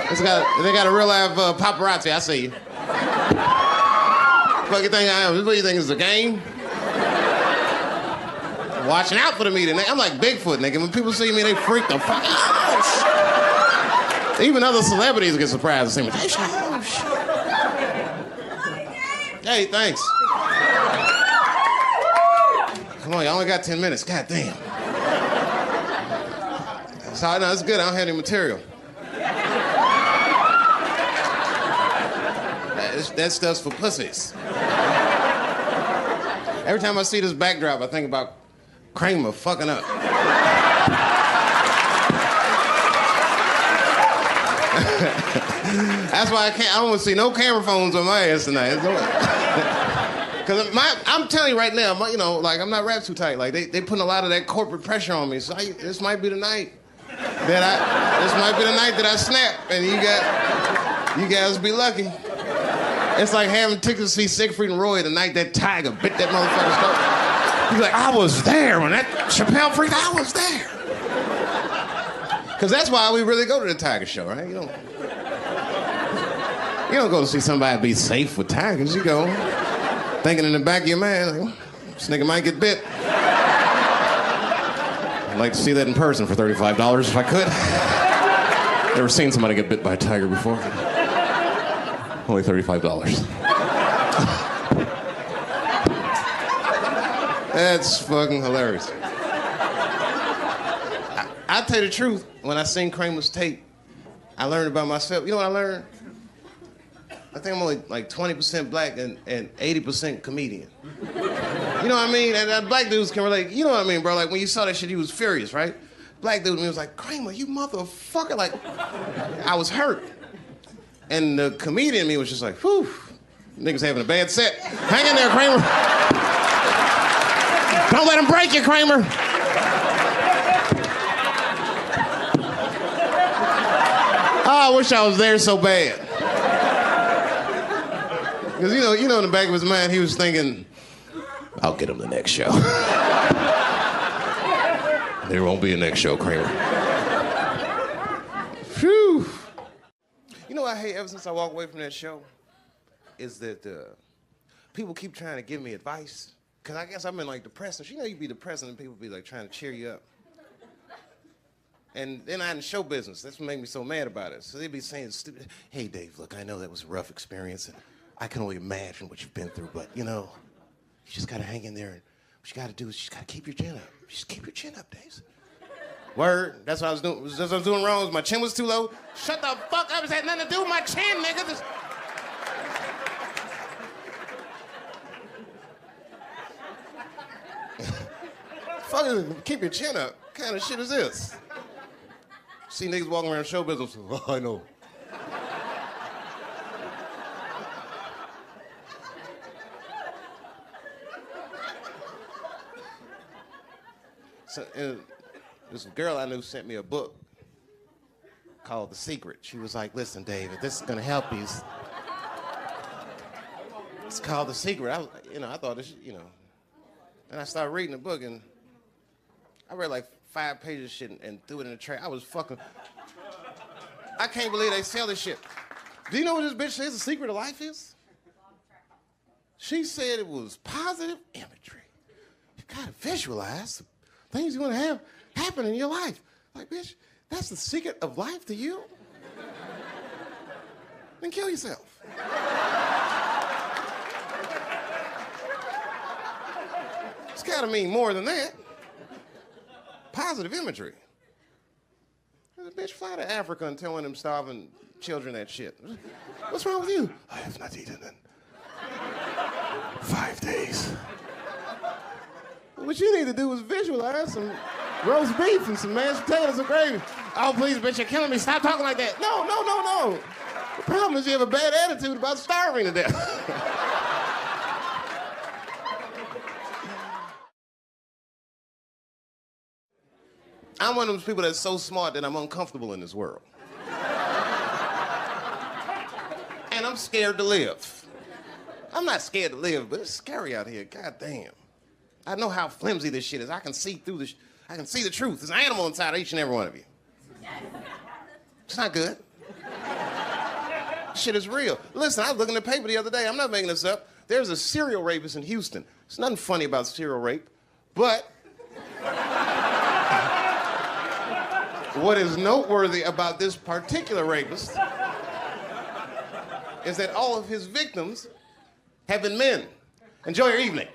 They got a real live paparazzi. I see you. What you think I am? What do you think is a game? Watching out for the media. I'm like Bigfoot, nigga. When people see me, they freak the fuck out. Even other celebrities get surprised to see me. Oh, shit. Hey, thanks. Come on, you only got 10 minutes. God damn. So, no, it's good. I don't have any material. That stuff's for pussies. Every time I see this backdrop, I think about Kramer fucking up. That's why I don't want to see no camera phones on my ass tonight. Because I'm telling you right now, I'm not wrapped too tight. Like, they putting a lot of that corporate pressure on me. So this might be the night that I snap, and you guys be lucky. It's like having tickets to see Siegfried and Roy the night that tiger bit that motherfucker's throat. He's like, I was there when that Chappelle freaked. I was there. Because that's why we really go to the tiger show, right? You don't go to see somebody be safe with tigers. You go thinking in the back of your mind, like, this nigga might get bit. I'd like to see that in person for $35 if I could. Never seen somebody get bit by a tiger before. Only $35. That's fucking hilarious. I'll tell you the truth. When I seen Kramer's tape, I learned about myself. You know what I learned? I think I'm only like 20% black and 80% comedian. You know what I mean? And black dudes can relate. You know what I mean, bro? Like, when you saw that shit, you was furious, right? Black dude to me was like, Kramer, you motherfucker. Like, I was hurt. And the comedian in me was just like, whew, niggas having a bad set. Hang in there, Kramer. Don't let him break you, Kramer. Oh, I wish I was there so bad. Because, you know, in the back of his mind, he was thinking, I'll get him the next show. There won't be a next show, Kramer. Phew. You know what I hate ever since I walked away from that show? Is that people keep trying to give me advice. Because I guess I've been, like, depressed. You know, you be depressed and people be, like, trying to cheer you up. And then I'm in show business. That's what made me so mad about it. So they'd be saying stupid, hey, Dave, look, I know that was a rough experience, and I can only imagine what you've been through, but, you just got to hang in there, and what you got to do is you just got to keep your chin up. Just keep your chin up, Dave. Word. That's what I was doing. That's what I was doing wrong. My chin was too low. Shut the fuck up. It had nothing to do with my chin, nigga. Fuck it. Keep your chin up. What kind of shit is this? See niggas walking around show business. Oh, I know. So, this girl I knew sent me a book called The Secret. She was like, listen, David, this is going to help you. It's called The Secret. I thought this, And I started reading the book, and I read like 5 pages of shit and threw it in the trash. I was fucking... I can't believe they sell this shit. Do you know what this bitch says the secret of life is? She said it was positive imagery. You gotta visualize the things you want to have happen in your life. Like, bitch, that's the secret of life to you? Then kill yourself. It's gotta mean more than that. Positive imagery. The bitch fly to Africa and tell one of them starving children that shit. What's wrong with you? I have not eaten in 5 days. What you need to do is visualize some roast beef and some mashed potatoes and gravy. Oh, please, bitch, you're killing me. Stop talking like that. No. The problem is you have a bad attitude about starving to death. I'm one of those people that's so smart that I'm uncomfortable in this world. And I'm scared to live. I'm not scared to live, but it's scary out here. God damn. I know how flimsy this shit is. I can see through this. I can see the truth. There's an animal inside of each and every one of you. It's not good. Shit is real. Listen, I was looking at the paper the other day. I'm not making this up. There's a serial rapist in Houston. There's nothing funny about serial rape, but what is noteworthy about this particular rapist is that all of his victims have been men. Enjoy your evening.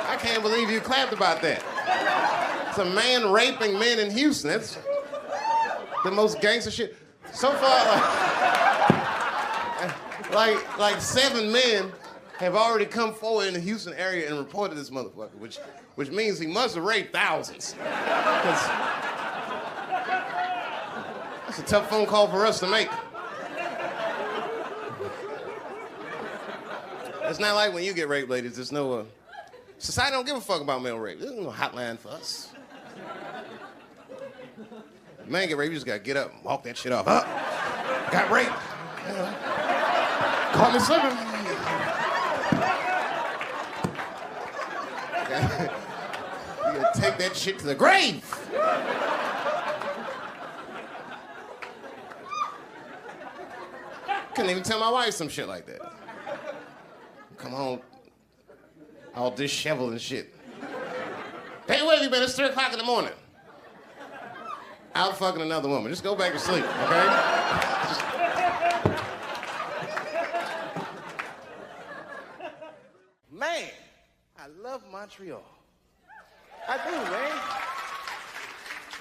I can't believe you clapped about that. It's a man raping men in Houston. That's the most gangster shit. So far, like 7 men have already come forward in the Houston area and reported this motherfucker, which means he must have raped thousands. That's a tough phone call for us to make. It's not like when you get raped, ladies. There's no society don't give a fuck about male rape. There's no hotline for us. Man get raped, you just gotta get up and walk that shit off. Got raped. Caught me slipping. You gotta take that shit to the grave. Couldn't even tell my wife some shit like that. Come on, all disheveled and shit. Hey, where have you been? It's 3 o'clock in the morning. Out fucking another woman. Just go back to sleep, okay? Man, I love Montreal. I do, man.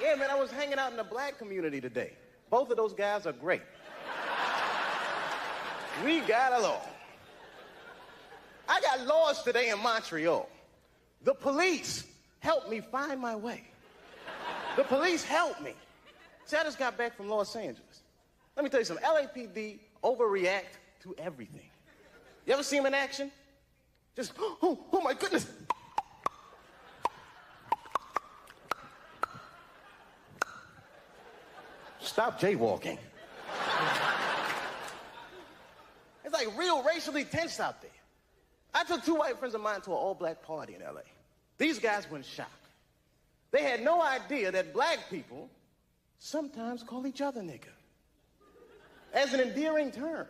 Yeah, man, I was hanging out in the black community today. Both of those guys are great. We got along. I got lost today in Montreal. The police helped me find my way. The police helped me. See, I just got back from Los Angeles. Let me tell you something. LAPD overreact to everything. You ever see them in action? Just, oh my goodness. Stop jaywalking. It's like real racially tense out there. I took 2 white friends of mine to an all-black party in LA. These guys were in shock. They had no idea that black people sometimes call each other nigga as an endearing term.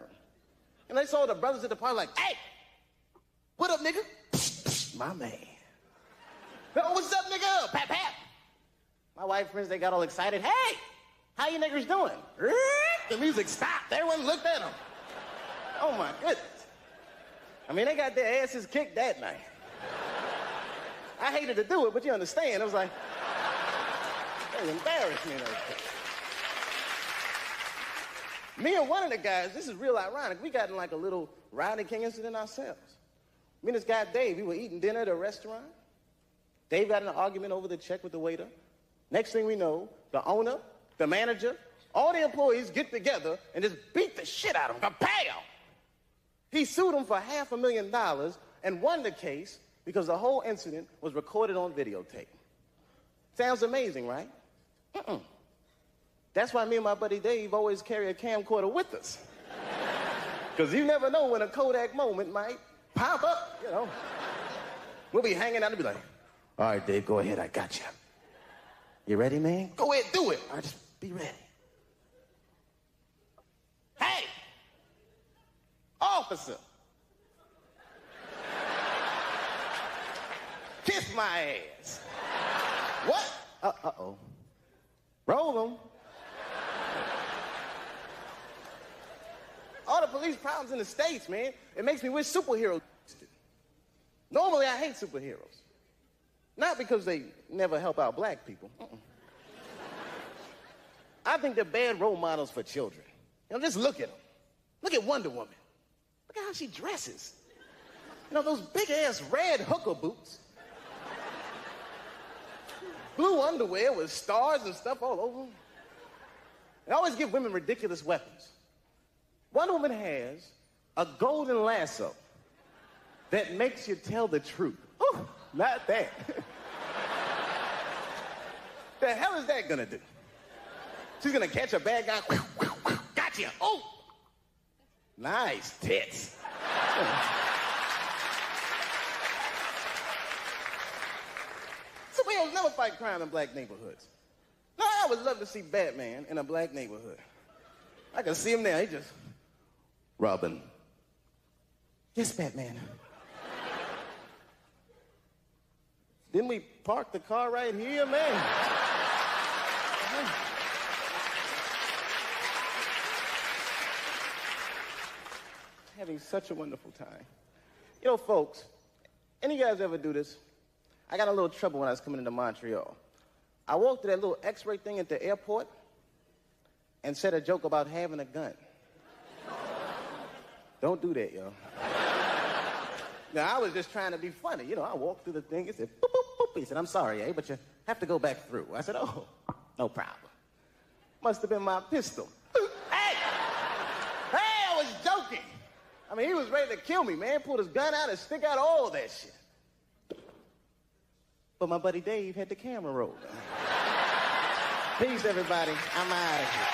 And they saw the brothers at the party like, hey, what up, nigga? My man. Oh, what's up, nigga? Pat, pat. My white friends, they got all excited. Hey, how you niggers doing? The music stopped. Everyone looked at them. Oh, my goodness. I mean, they got their asses kicked that night. I hated to do it, but you understand. It was like, it was embarrassing. Me and one of the guys, this is real ironic, we got in like a little Rodney King incident ourselves. Me and this guy, Dave, we were eating dinner at a restaurant. Dave got in an argument over the check with the waiter. Next thing we know, the owner, the manager, all the employees get together and just beat the shit out of him. Kapow! He sued him for $500,000 and won the case because the whole incident was recorded on videotape. Sounds amazing, right? That's why me and my buddy Dave always carry a camcorder with us. Because you never know when a Kodak moment might pop up, you know. We'll be hanging out and be like, all right, Dave, go ahead, I got you. You ready, man? Go ahead, do it. All right, just be ready. Hey! Officer! Kiss my ass. What? Uh-oh. Roll them. All the police problems in the States, man, it makes me wish superheroes existed. Normally, I hate superheroes. Not because they never help out black people. I think they're bad role models for children. You know, just look at them. Look at Wonder Woman. Look at how she dresses. You know, those big-ass red hooker boots. Blue underwear with stars and stuff all over them. They always give women ridiculous weapons. Wonder Woman has a golden lasso that makes you tell the truth. Ooh, not that. The hell is that gonna do? She's gonna catch a bad guy. Gotcha. Oh, nice tits. Superheroes never fight crime in black neighborhoods. No, I would love to see Batman in a black neighborhood. I can see him now. He just, Robin. Yes, Batman. Didn't we park the car right here, man? Having such a wonderful time. You know, folks, any of you guys ever do this? I got a little trouble when I was coming into Montreal. I walked to that little X-ray thing at the airport and said a joke about having a gun. Don't do that, y'all. Now, I was just trying to be funny. You know, I walked through the thing, it said, boop, boop, boop. He said, I'm sorry, but you have to go back through. I said, oh, no problem. Must have been my pistol. Hey! Hey, I was joking. I mean, he was ready to kill me, man. Pulled his gun out and stick out all that shit. But my buddy Dave had the camera rolling. Peace, everybody. I'm out of here.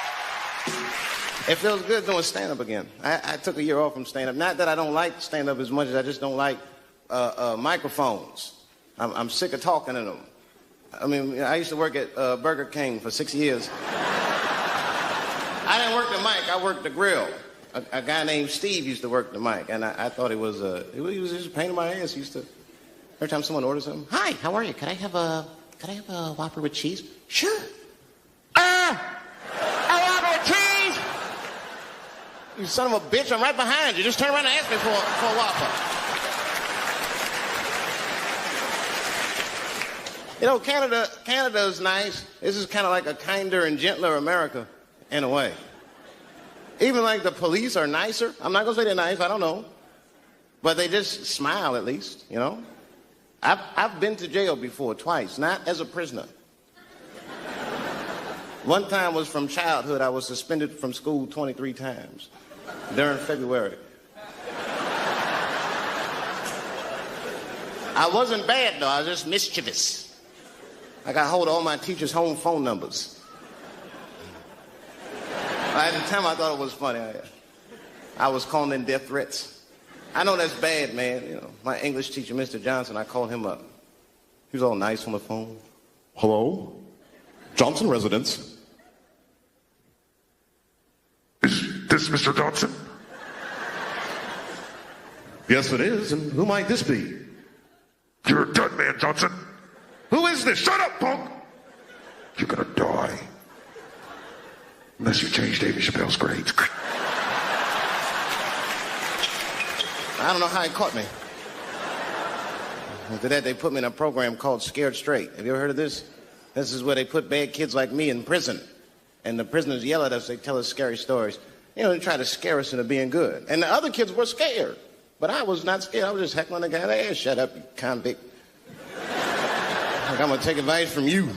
It feels good doing stand-up again. I took a year off from stand-up. Not that I don't like stand-up as much as I just don't like microphones. I'm sick of talking to them. I mean, I used to work at Burger King for 6 years. I didn't work the mic, I worked the grill. A guy named Steve used to work the mic, and I thought he was just a pain in my ass. He used to, every time someone orders something, hi, how are you? Could I have a Whopper with cheese? Sure. A Whopper with cheese? You son of a bitch, I'm right behind you. Just turn around and ask me for a Whopper. You know, Canada's nice. This is kind of like a kinder and gentler America, in a way. Even like the police are nicer. I'm not gonna say they're nice, I don't know. But they just smile at least, you know? I've been to jail before, twice, not as a prisoner. One time was from childhood. I was suspended from school 23 times during February. I wasn't bad though, I was just mischievous. I got hold of all my teachers' home phone numbers. At the time, I thought it was funny. I was calling in death threats. I know that's bad, man. You know, my English teacher, Mr. Johnson, I called him up. He was all nice on the phone. Hello? Johnson residence. Is this Mr. Johnson? Yes, it is. And who might this be? You're a dead man, Johnson. Who is this? Shut up, punk! You're gonna die. Unless you change David Chappelle's grades. I don't know how he caught me. After that, they put me in a program called Scared Straight. Have you ever heard of this? This is where they put bad kids like me in prison. And the prisoners yell at us, they tell us scary stories. You know, they try to scare us into being good. And the other kids were scared. But I was not scared. I was just heckling the guy. Hey, shut up, you convict. Like, I'm gonna take advice from you.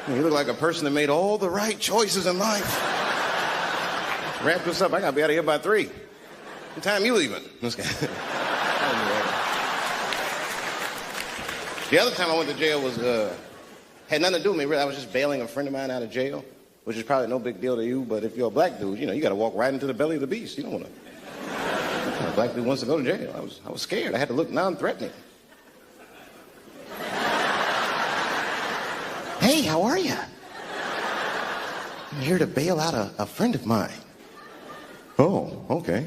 You look like a person that made all the right choices in life. Wrap this up. I gotta be out of here by 3. What time you leaving? The other time I went to jail was had nothing to do with me. Really, I was just bailing a friend of mine out of jail, which is probably no big deal to you. But if you're a black dude, you know you got to walk right into the belly of the beast. You don't want to. A black dude wants to go to jail. I was scared. I had to look non-threatening. Hey, how are you? I'm here to bail out a friend of mine. Oh, okay.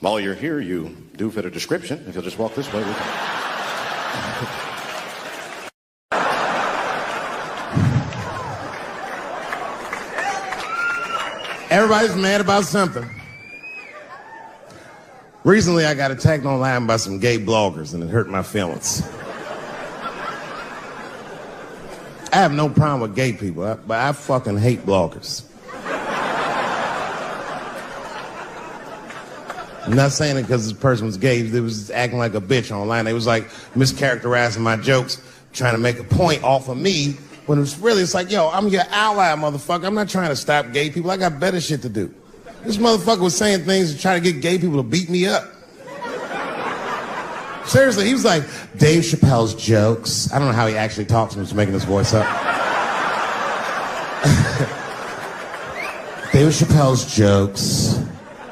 While you're here, you do fit a description. If you'll just walk this way, we can... Everybody's mad about something. Recently, I got attacked online by some gay bloggers, and it hurt my feelings. I have no problem with gay people, but I fucking hate bloggers. I'm not saying it because this person was gay. They was acting like a bitch online. They was like mischaracterizing my jokes, trying to make a point off of me, when it's like, yo, I'm your ally, motherfucker. I'm not trying to stop gay people. I got better shit to do. This motherfucker was saying things to try to get gay people to beat me up. Seriously, he was like, Dave Chappelle's jokes. I don't know how he actually talks when he's making his voice up. Dave Chappelle's jokes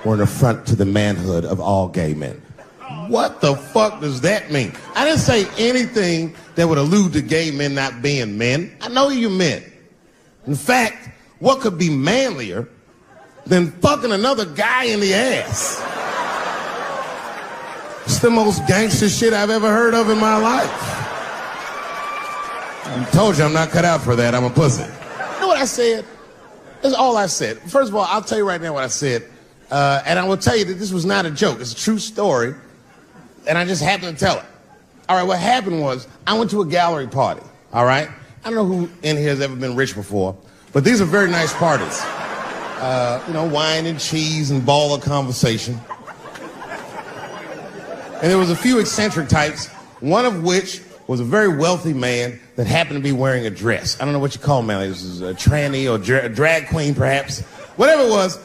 were an affront to the manhood of all gay men. What the fuck does that mean? I didn't say anything that would allude to gay men not being men. I know you men. In fact, what could be manlier than fucking another guy in the ass? It's the most gangster shit I've ever heard of in my life. I told you I'm not cut out for that. I'm a pussy. You know what I said? That's all I said. First of all, I'll tell you right now what I said. And I will tell you that this was not a joke. It's a true story. And I just happened to tell it. All right, what happened was I went to a gallery party. All right? I don't know who in here has ever been rich before, but these are very nice parties. You know, wine and cheese and ball of conversation. And there was a few eccentric types, one of which was a very wealthy man that happened to be wearing a dress. I don't know what you call him, man. This is a tranny or a drag queen, perhaps. Whatever it was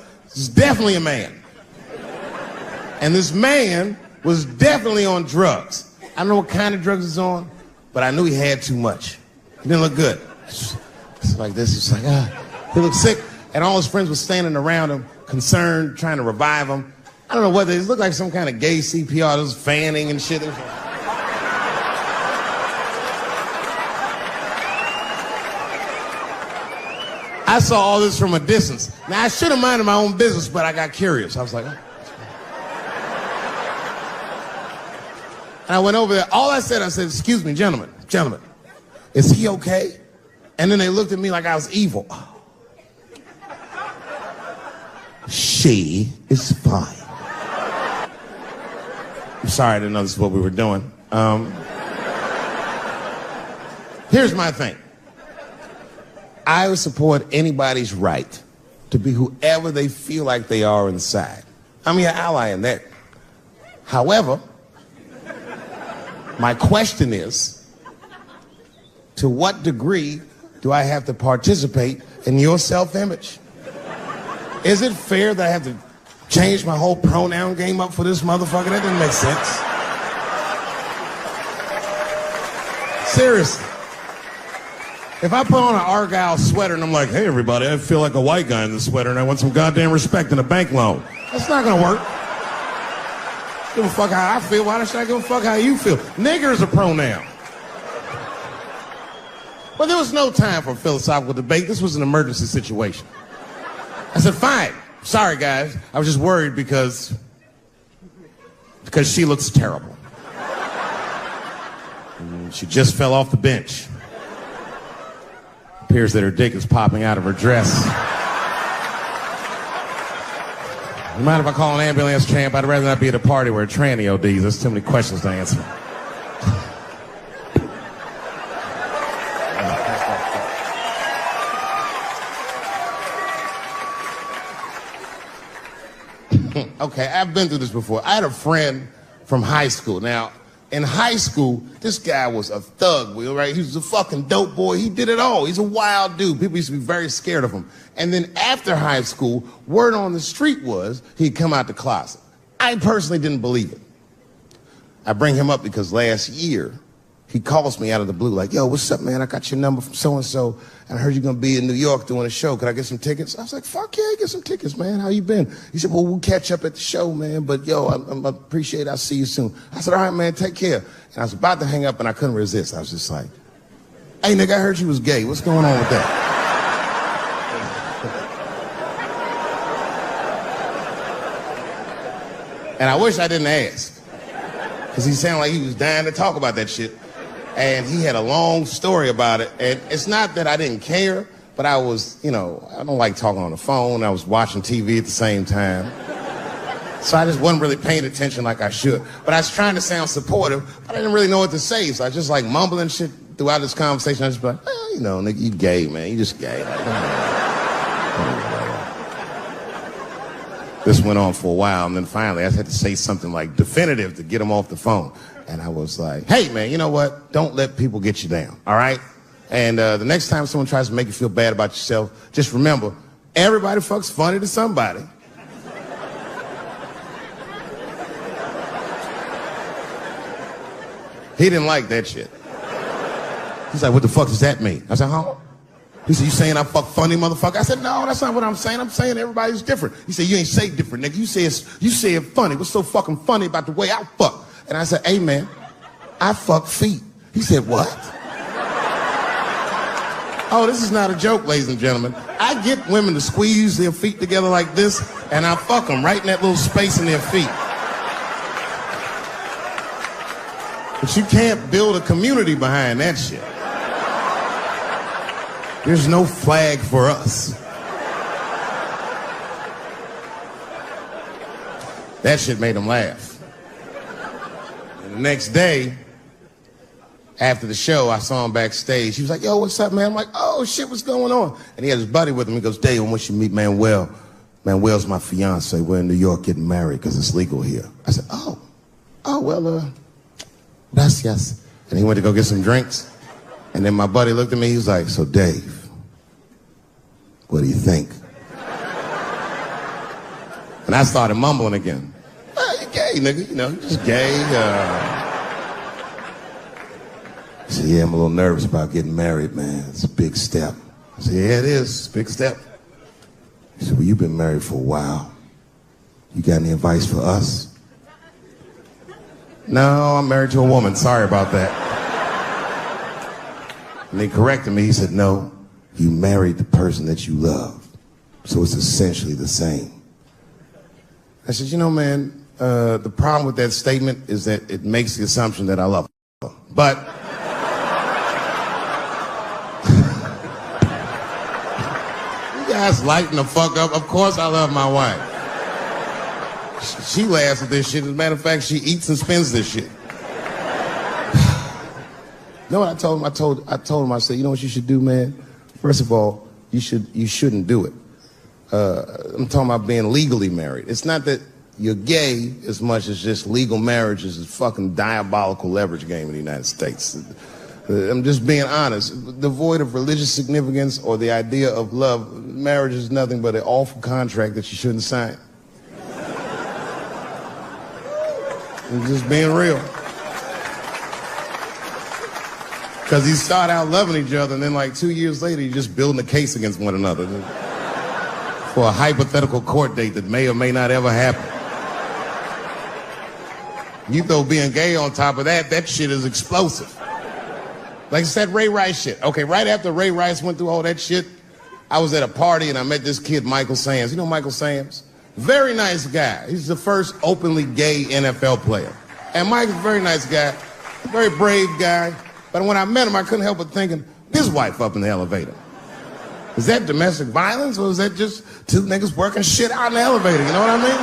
definitely a man. And this man was definitely on drugs. I don't know what kind of drugs he's on, but I knew he had too much. He didn't look good. It's like this. It's like, he looked sick. And all his friends were standing around him, concerned, trying to revive him. I don't know whether it looked like some kind of gay CPR. There was fanning and shit. I saw all this from a distance. Now, I should have minded my own business, but I got curious. I was like, oh. And I went over there. All I said, excuse me, gentlemen, is he okay? And then they looked at me like I was evil. She is fine. I'm sorry, I didn't know this is what we were doing. Here's my thing. I would support anybody's right to be whoever they feel like they are inside. I'm your ally in that. However, my question is, to what degree do I have to participate in your self-image? Is it fair that I have to change my whole pronoun game up for this motherfucker? That doesn't make sense. Seriously. If I put on an Argyle sweater and I'm like, hey, everybody, I feel like a white guy in this sweater and I want some goddamn respect and a bank loan. That's not gonna work. Give a fuck how I feel. Why should I give a fuck how you feel? Nigger is a pronoun. But there was no time for a philosophical debate. This was an emergency situation. I said, fine. Sorry, guys. I was just worried because she looks terrible. And she just fell off the bench. Appears that her dick is popping out of her dress. You mind if I call an ambulance, champ? I'd rather not be at a party where a tranny ODs. There's too many questions to answer. Okay, I've been through this before. I had a friend from high school. Now, in high school, this guy was a thug, Will, right? He was a fucking dope boy. He did it all. He's a wild dude. People used to be very scared of him. And then after high school, word on the street was he'd come out the closet. I personally didn't believe it. I bring him up because last year, he calls me out of the blue like, yo, what's up, man? I got your number from so-and-so, and I heard you're going to be in New York doing a show. Could I get some tickets? I was like, fuck yeah, get some tickets, man. How you been? He said, well, we'll catch up at the show, man, but yo, I appreciate it. I'll see you soon. I said, all right, man, take care. And I was about to hang up, and I couldn't resist. I was just like, hey, nigga, I heard you was gay. What's going on with that? And I wish I didn't ask, because he sounded like he was dying to talk about that shit. And he had a long story about it. And it's not that I didn't care, but I was, you know, I don't like talking on the phone. I was watching TV at the same time. So I just wasn't really paying attention like I should. But I was trying to sound supportive, but I didn't really know what to say. So I just like mumbling shit throughout this conversation. I just be like, well, you know, nigga, you gay, man. You just gay. This went on for a while, and then finally I had to say something like definitive to get him off the phone. And I was like, hey, man, you know what? Don't let people get you down, all right? And the next time someone tries to make you feel bad about yourself, just remember, everybody fucks funny to somebody. He didn't like that shit. He's like, what the fuck does that mean? I said, huh? He said, you saying I fuck funny, motherfucker? I said, no, that's not what I'm saying. I'm saying everybody's different. He said, you ain't say different, nigga. You say it funny. What's so fucking funny about the way I fuck? And I said, hey, man, I fuck feet. He said, what? Oh, this is not a joke, ladies and gentlemen. I get women to squeeze their feet together like this, and I fuck them right in that little space in their feet. But you can't build a community behind that shit. There's no flag for us. That shit made him laugh. And the next day, after the show, I saw him backstage. He was like, yo, what's up, man? I'm like, oh, shit, what's going on? And he had his buddy with him. He goes, Dave, I want you to meet Manuel. Manuel's my fiance. We're in New York getting married because it's legal here. I said, oh, well, gracias. And he went to go get some drinks. And then my buddy looked at me. He was like, so, Dave, what do you think? And I started mumbling again. Oh, you gay, nigga. You know, you're just gay. He said, yeah, I'm a little nervous about getting married, man. It's a big step. I said, yeah, it is. It's a big step. He said, well, you've been married for a while. You got any advice for us? No, I'm married to a woman. Sorry about that. And he corrected me. He said, no, you married the person that you love. So it's essentially the same. I said, you know, man, the problem with that statement is that it makes the assumption that I love her. But you guys lighten the fuck up. Of course I love my wife. She laughs at this shit. As a matter of fact, she eats and spends this shit. You know what I told him? I told him, I said, you know what you should do, man? First of all, you shouldn't do it. I'm talking about being legally married. It's not that you're gay as much as just legal marriage is a fucking diabolical leverage game in the United States. I'm just being honest. Devoid of religious significance or the idea of love, marriage is nothing but an awful contract that you shouldn't sign. I'm just being real. Because you start out loving each other, and then like 2 years later, you're just building a case against one another for a hypothetical court date that may or may not ever happen. You throw being gay on top of that, that shit is explosive. Like I said, Ray Rice shit. Okay, right after Ray Rice went through all that shit, I was at a party and I met this kid, Michael Samms. You know Michael Samms? Very nice guy. He's the first openly gay NFL player. And Mike's a very nice guy, a very brave guy. But when I met him, I couldn't help but thinking, his wife up in the elevator. Is that domestic violence or is that just two niggas working shit out in the elevator? You know what I mean?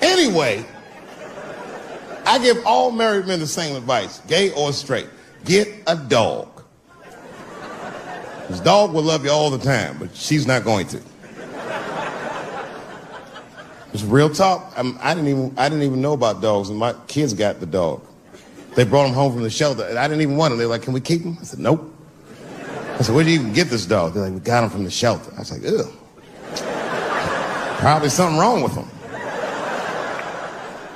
Anyway, I give all married men the same advice, gay or straight. Get a dog. This dog will love you all the time, but she's not going to. It's real talk. I didn't even know about dogs, and my kids got the dog. They brought him home from the shelter, and I didn't even want him. They were like, can we keep him? I said, nope. I said, where did you even get this dog? They're like, we got him from the shelter. I was like, ugh. Probably something wrong with him.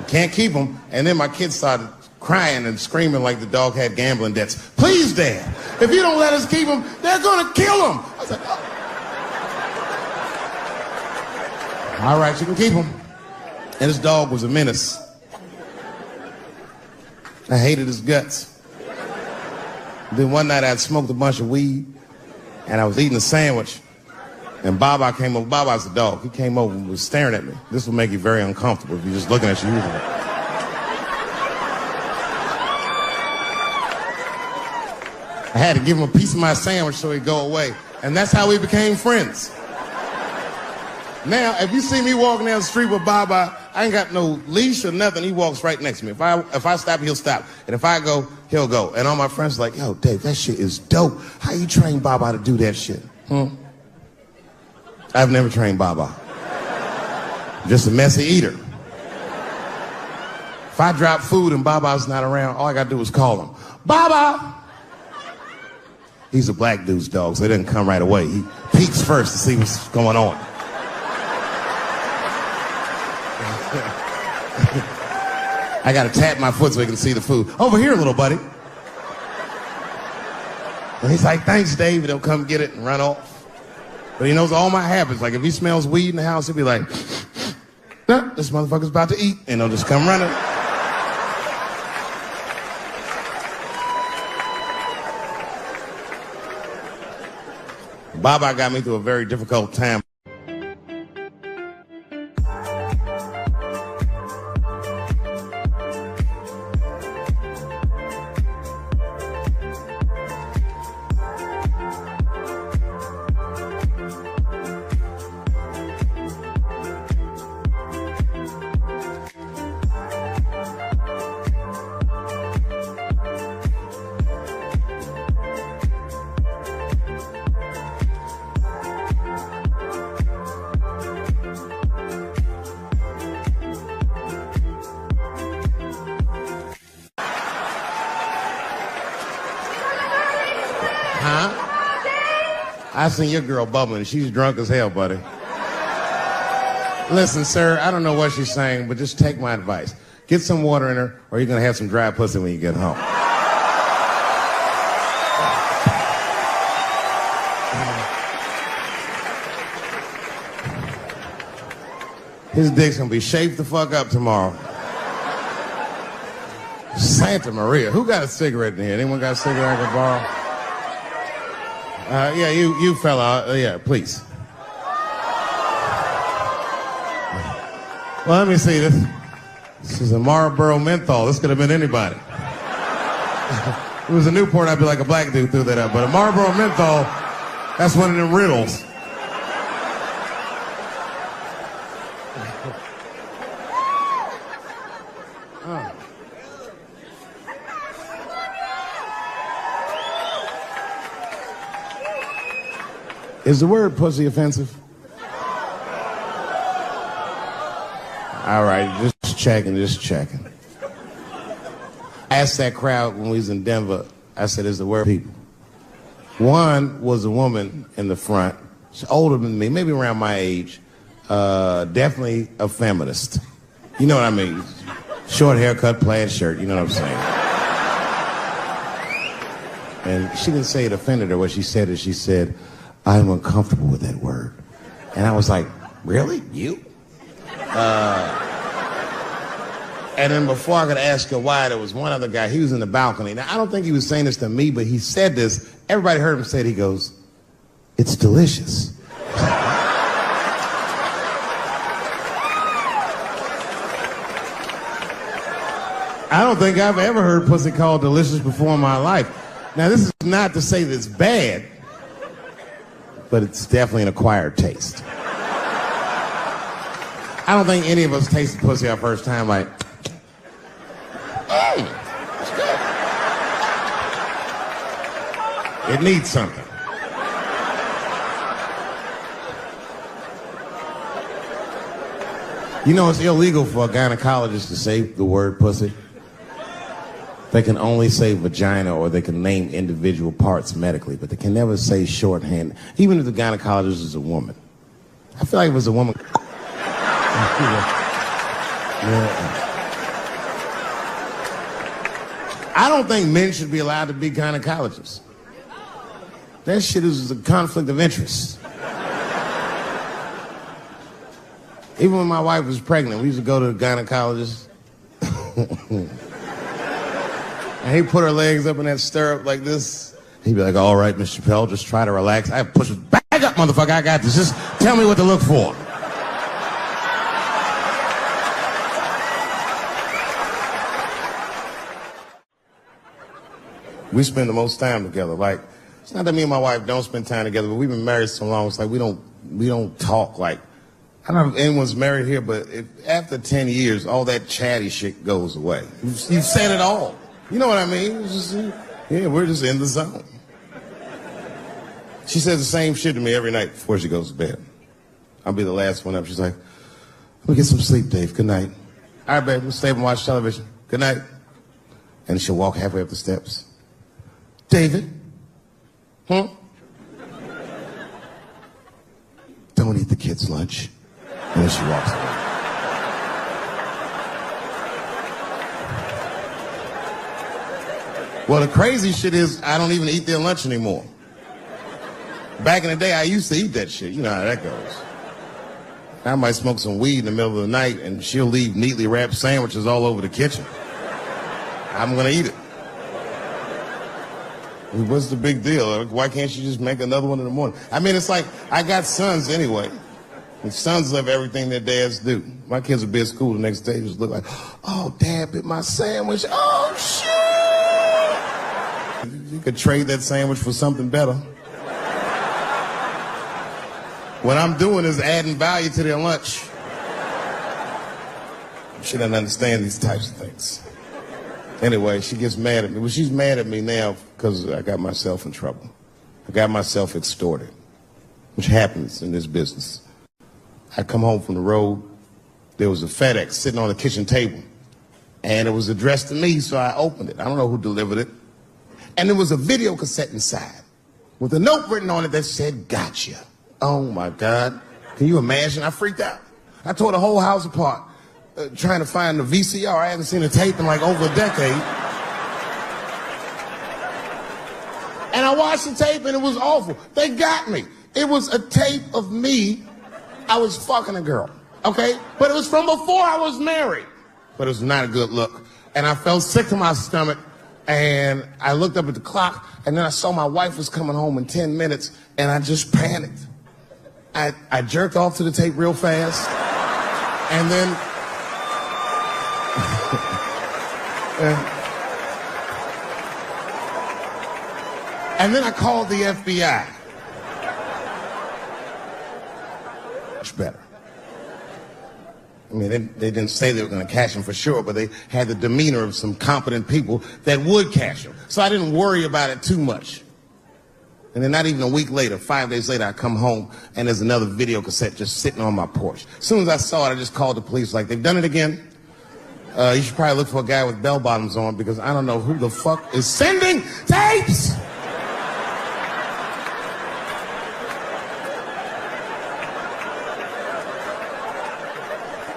Can't keep him. And then my kids started crying and screaming like the dog had gambling debts. Please, Dad, if you don't let us keep him, they're gonna kill him. I was like, oh. All right, you can keep him. And this dog was a menace. I hated his guts. Then one night I'd smoked a bunch of weed and I was eating a sandwich. And Baba came over. Baba's the dog. He came over and was staring at me. This will make you very uncomfortable if you're just looking at you usually. I had to give him a piece of my sandwich so he'd go away. And that's how we became friends. Now, if you see me walking down the street with Baba, I ain't got no leash or nothing. He walks right next to me. If I stop, he'll stop. And if I go, he'll go. And all my friends are like, yo, Dave, that shit is dope. How you train Baba to do that shit? I've never trained Baba. Just a messy eater. If I drop food and Baba's not around, all I gotta do is call him. Baba! He's a black dude's dog, so he doesn't come right away. He peeks first to see what's going on. I gotta tap my foot so he can see the food. Over here, little buddy. And he's like, thanks, Dave. He'll come get it and run off. But he knows all my habits. Like, if he smells weed in the house, he'll be like, nah, this motherfucker's about to eat. And he'll just come running. Baba got me through a very difficult time. I seen your girl bubbling. She's drunk as hell, buddy. Listen, sir, I don't know what she's saying, but just take my advice. Get some water in her, or you're going to have some dry pussy when you get home. His dick's going to be shaped the fuck up tomorrow. Santa Maria. Who got a cigarette in here? Anyone got a cigarette I can borrow? Yeah, you fella, yeah, please. Well, let me see this. This is a Marlboro menthol. This could have been anybody. If it was a Newport, I'd be like a black dude threw that up. But a Marlboro menthol, that's one of them riddles. Is the word pussy offensive? All right, just checking. I asked that crowd when we was in Denver, I said, is the word people? One was a woman in the front. She's older than me, maybe around my age. Definitely a feminist. You know what I mean? Short haircut, plaid shirt, you know what I'm saying? And she didn't say it offended her. What she said is, she said, I'm uncomfortable with that word. And I was like, really? You? And then before I could ask her why, there was one other guy. He was in the balcony. Now, I don't think he was saying this to me, but he said this. Everybody heard him say it. He goes, it's delicious. I don't think I've ever heard pussy called delicious before in my life. Now, this is not to say that it's bad, but it's definitely an acquired taste. I don't think any of us tasted pussy our first time like, hey, it's good. It needs something. You know, it's illegal for a gynecologist to say the word pussy. They can only say vagina, or they can name individual parts medically, but they can never say shorthand, even if the gynecologist is a woman. I feel like if it was a woman... I don't think men should be allowed to be gynecologists. That shit is a conflict of interest. Even when my wife was pregnant, we used to go to the gynecologist. And he'd put her legs up in that stirrup like this. He'd be like, all right, Mr. Chappelle, just try to relax. I push it back up, motherfucker, I got this. Just tell me what to look for. We spend the most time together. Like, it's not that me and my wife don't spend time together, but we've been married so long, it's like we don't talk. Like, I don't know if anyone's married here, but after 10 years, all that chatty shit goes away. You've said it all. You know what I mean? It's just, yeah, we're just in the zone. She says the same shit to me every night before she goes to bed. I'll be the last one up. She's like, let me get some sleep, Dave. Good night. All right, babe, we'll stay up and watch television. Good night. And she'll walk halfway up the steps. David? Don't eat the kids' lunch. And then she walks away. Well, the crazy shit is I don't even eat their lunch anymore. Back in the day, I used to eat that shit. You know how that goes. I might smoke some weed in the middle of the night, and she'll leave neatly wrapped sandwiches all over the kitchen. I'm going to eat it. What's the big deal? Why can't you just make another one in the morning? I mean, it's like, I got sons anyway. And sons love everything their dads do. My kids will be at school the next day, just look like, oh, Dad bit my sandwich. Oh, shit! You could trade that sandwich for something better. What I'm doing is adding value to their lunch. She doesn't understand these types of things. Anyway, she gets mad at me. Well, she's mad at me now because I got myself in trouble. I got myself extorted, which happens in this business. I come home from the road. There was a FedEx sitting on the kitchen table, and it was addressed to me, so I opened it. I don't know who delivered it. And there was a video cassette inside with a note written on it that said, gotcha. Oh, my God. Can you imagine? I freaked out. I tore the whole house apart trying to find the VCR. I haven't seen a tape in like over a decade. And I watched the tape, and it was awful. They got me. It was a tape of me. I was fucking a girl, okay? But it was from before I was married. But it was not a good look. And I felt sick to my stomach. And I looked up at the clock, and then I saw my wife was coming home in 10 minutes, and I just panicked. I jerked off to the tape real fast, and then and then I called the FBI. Much better. I mean, they didn't say they were going to catch him for sure, but they had the demeanor of some competent people that would catch him. So I didn't worry about it too much. And then not even a week later, 5 days later, I come home, and there's another video cassette just sitting on my porch. As soon as I saw it, I just called the police like, they've done it again. You should probably look for a guy with bell bottoms on, because I don't know who the fuck is sending tapes.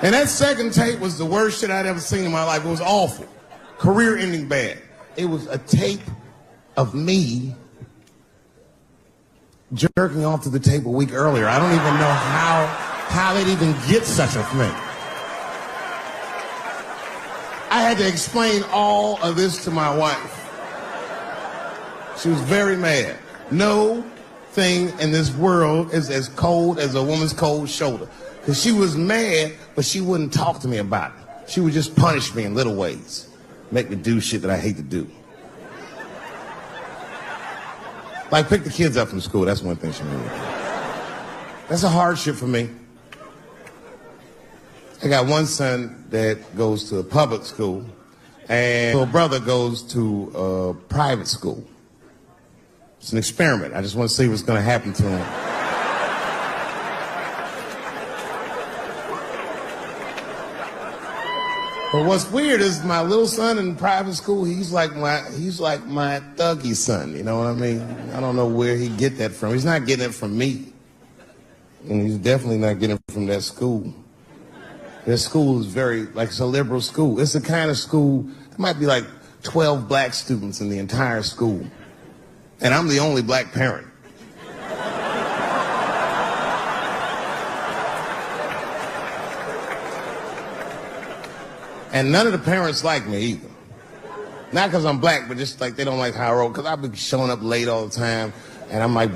And that second tape was the worst shit I'd ever seen in my life. It was awful. Career-ending bad. It was a tape of me jerking off to the tape a week earlier. I don't even know how they'd even get such a thing. I had to explain all of this to my wife. She was very mad. No thing in this world is as cold as a woman's cold shoulder. Because she was mad, but she wouldn't talk to me about it. She would just punish me in little ways. Make me do shit that I hate to do. Like pick the kids up from school. That's one thing she would do. That's a hardship for me. I got one son that goes to a public school, and my brother goes to a private school. It's an experiment. I just want to see what's going to happen to him. But what's weird is my little son in private school, he's like my thuggy son, you know what I mean? I don't know where he get that from. He's not getting it from me. And he's definitely not getting it from that school. That school is it's a liberal school. It's the kind of school, there might be like 12 black students in the entire school. And I'm the only black parent. And none of the parents like me either. Not because I'm black, but just like they don't like how I roll. Because I've been showing up late all the time, and I'm like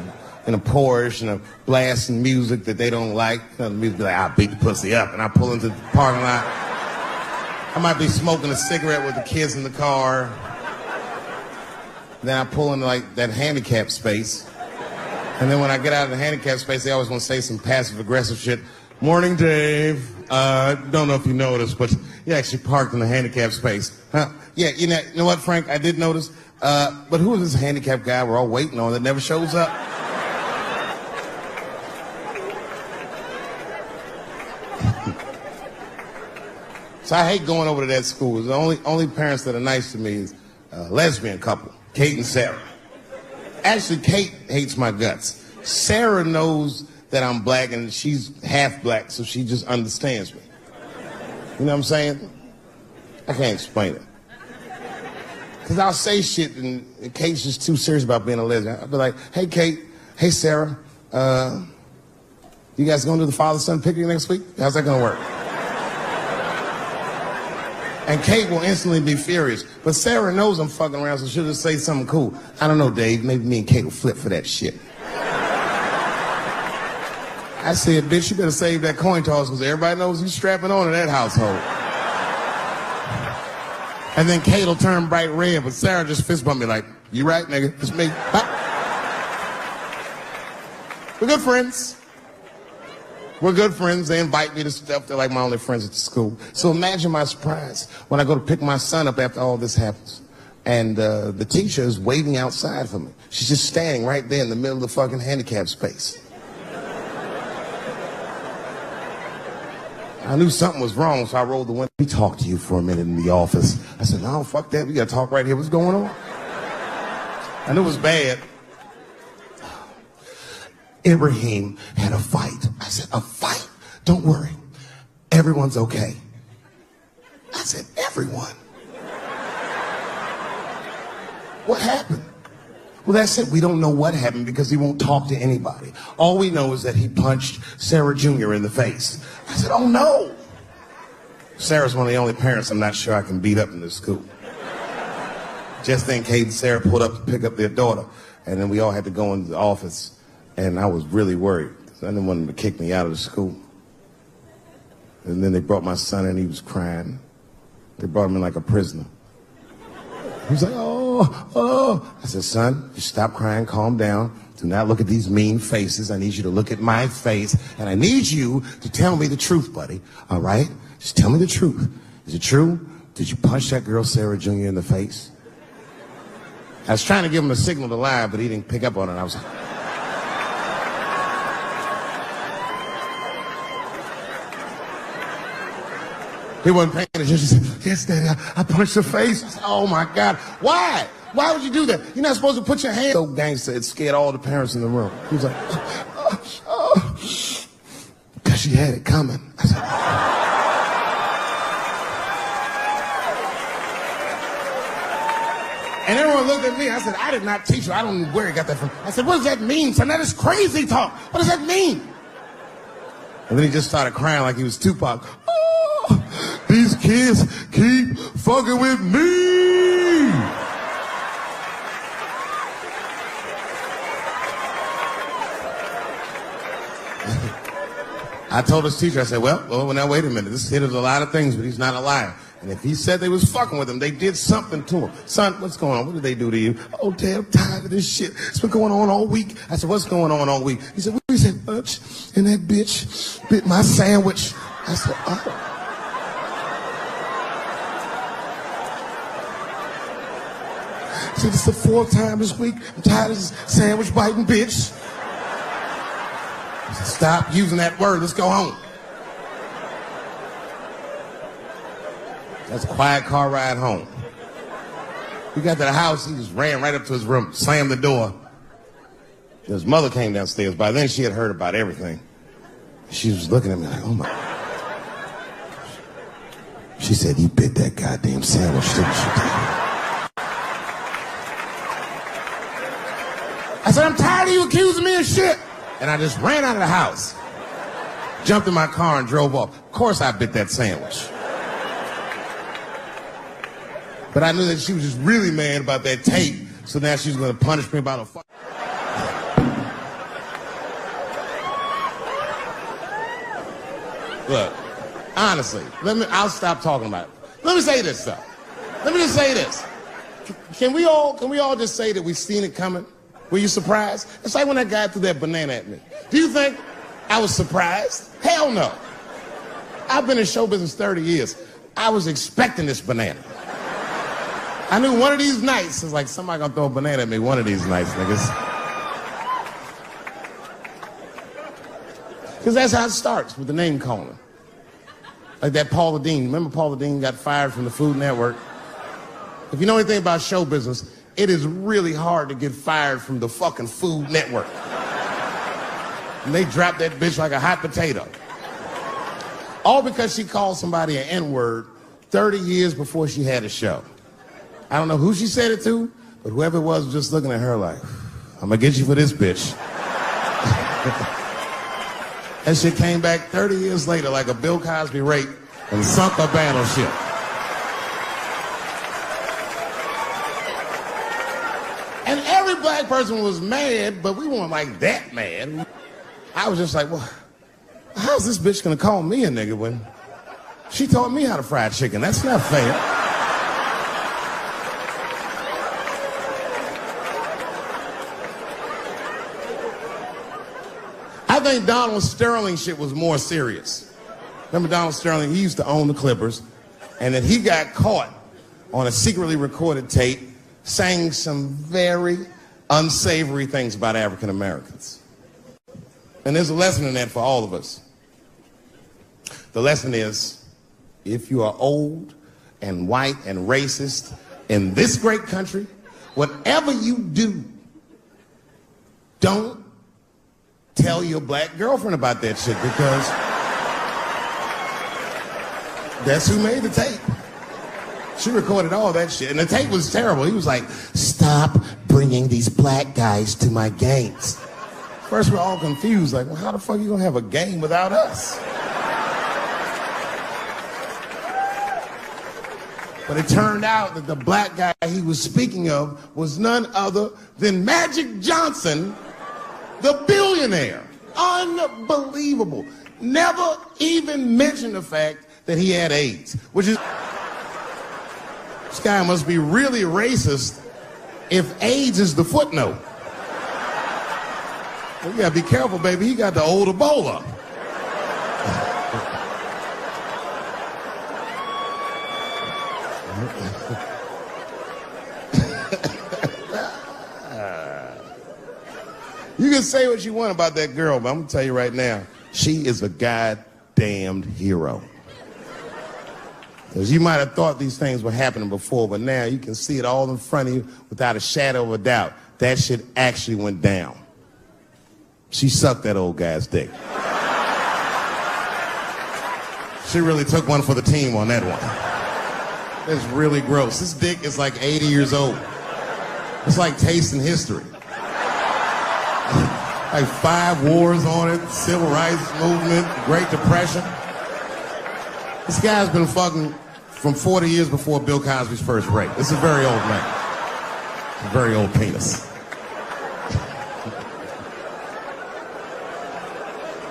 in a Porsche and blasting music that they don't like. The music be like, I'll beat the pussy up, and I pull into the parking lot. I might be smoking a cigarette with the kids in the car. Then I pull into like that handicap space. And then when I get out of the handicap space, they always want to say some passive-aggressive shit. Morning, Dave. Don't know if you noticed, but you actually parked in the handicap space. Huh? Yeah, you know what, Frank? I did notice. But who is this handicapped guy we're all waiting on that never shows up? So I hate going over to that school. The only parents that are nice to me is a lesbian couple, Kate and Sarah. Actually, Kate hates my guts. Sarah knows that I'm black and she's half black, so she just understands me. You know what I'm saying? I can't explain it. Because I'll say shit and Kate's just too serious about being a lesbian. I'll be like, hey, Kate, hey, Sarah, you guys going to do the father-son picnic next week? How's that going to work? And Kate will instantly be furious. But Sarah knows I'm fucking around, so she'll just say something cool. I don't know, Dave. Maybe me and Kate will flip for that shit. I said, bitch, you better save that coin toss because everybody knows who's strapping on in that household. And then Kate will turn bright red, but Sarah just fist bump me like, you right, nigga? It's me. Huh? We're good friends. We're good friends. They invite me to stuff. They're like my only friends at the school. So imagine my surprise when I go to pick my son up after all this happens. And the teacher is waiting outside for me. She's just standing right there in the middle of the fucking handicap space. I knew something was wrong, so I rolled the window. We talked to you for a minute in the office. I said, no, fuck that. We got to talk right here. What's going on? I knew it was bad. Ibrahim had a fight. I said, a fight? Don't worry. Everyone's okay. I said, everyone? What happened? Well, that's it. We don't know what happened because he won't talk to anybody. All we know is that he punched Sarah Jr. in the face. I said, oh, no. Sarah's one of the only parents I'm not sure I can beat up in this school. Just then, Kate and Sarah pulled up to pick up their daughter, and then we all had to go into the office, and I was really worried because I didn't want them to kick me out of the school. And then they brought my son in. He was crying. They brought him in like a prisoner. He was like, oh. I said, son, just stop crying, calm down. Do not look at these mean faces. I need you to look at my face, and I need you to tell me the truth, buddy, all right? Just tell me the truth. Is it true? Did you punch that girl, Sarah Jr., in the face? I was trying to give him a signal to lie, but he didn't pick up on it. I was like... He wasn't paying attention. He said, yes, Daddy, I punched her face. I said, oh, my God. Why? Why would you do that? You're not supposed to put your hand... So gangster, it scared all the parents in the room. He was like, because she had it coming. I said, And everyone looked at me. I said, I did not teach you. I don't know where he got that from. I said, what does that mean, son? That is crazy talk. What does that mean? And then he just started crying like he was Tupac. These kids keep fucking with me. I told his teacher, I said, well, now wait a minute. This kid is a lot of things, but he's not a liar. And if he said they was fucking with him, they did something to him. Son, what's going on? What did they do to you? Oh, Dad, I'm tired of this shit. It's been going on all week. I said, what's going on all week? He said, he said, Butch, and that bitch bit my sandwich. I said, oh. He said, it's the fourth time this week. I'm tired of this sandwich biting bitch. I said, stop using that word. Let's go home. That's a quiet car ride home. We got to the house. He just ran right up to his room, slammed the door. His mother came downstairs. By then, she had heard about everything. She was looking at me like, oh, my. She said, you bit that goddamn sandwich, didn't you? I said, I'm tired of you accusing me of shit. And I just ran out of the house, jumped in my car and drove off. Of course I bit that sandwich. But I knew that she was just really mad about that tape, so now she was going to punish me about a fuck. Look, honestly, I'll stop talking about it. Let me say this, though. Let me just say this. Can we all just say that we've seen it coming? Were you surprised? It's like when that guy threw that banana at me. Do you think I was surprised? Hell no. I've been in show business 30 years. I was expecting this banana. I knew one of these nights, it's like somebody gonna throw a banana at me one of these nights, niggas. Because that's how it starts, with the name calling. Like that Paula Deen. Remember Paula Deen got fired from the Food Network? If you know anything about show business, it is really hard to get fired from the fucking Food Network. And they dropped that bitch like a hot potato. All because she called somebody an N-word 30 years before she had a show. I don't know who she said it to, but whoever it was just looking at her like, I'm gonna get you for this bitch. That shit came back 30 years later like a Bill Cosby rape and sunk a battleship. And every black person was mad, but we weren't like that mad. I was just like, well, how's this bitch gonna call me a nigga when she taught me how to fry chicken? That's not fair. I think Donald Sterling shit was more serious. Remember Donald Sterling? He used to own the Clippers, and then he got caught on a secretly recorded tape saying some very unsavory things about African Americans. And there's a lesson in that for all of us. The lesson is, if you are old and white and racist in this great country, whatever you do, don't tell your black girlfriend about that shit, because that's who made the tape. She recorded all that shit, and the tape was terrible. He was like, stop bringing these black guys to my games. First, we're all confused, like, well, how the fuck are you gonna have a game without us? But it turned out that the black guy he was speaking of was none other than Magic Johnson, the billionaire. Unbelievable. Never even mentioned the fact that he had AIDS, which is... This guy must be really racist if AIDS is the footnote. Well, you gotta be careful, baby. He got the old Ebola. You can say what you want about that girl, but I'm gonna tell you right now, she is a goddamned hero. Because you might have thought these things were happening before, but now you can see it all in front of you without a shadow of a doubt. That shit actually went down. She sucked that old guy's dick. She really took one for the team on that one. That's really gross. This dick is like 80 years old. It's like tasting history. Like 5 wars on it, civil rights movement, Great Depression. This guy's been fucking from 40 years before Bill Cosby's first rape. This is a very old man. A very old penis.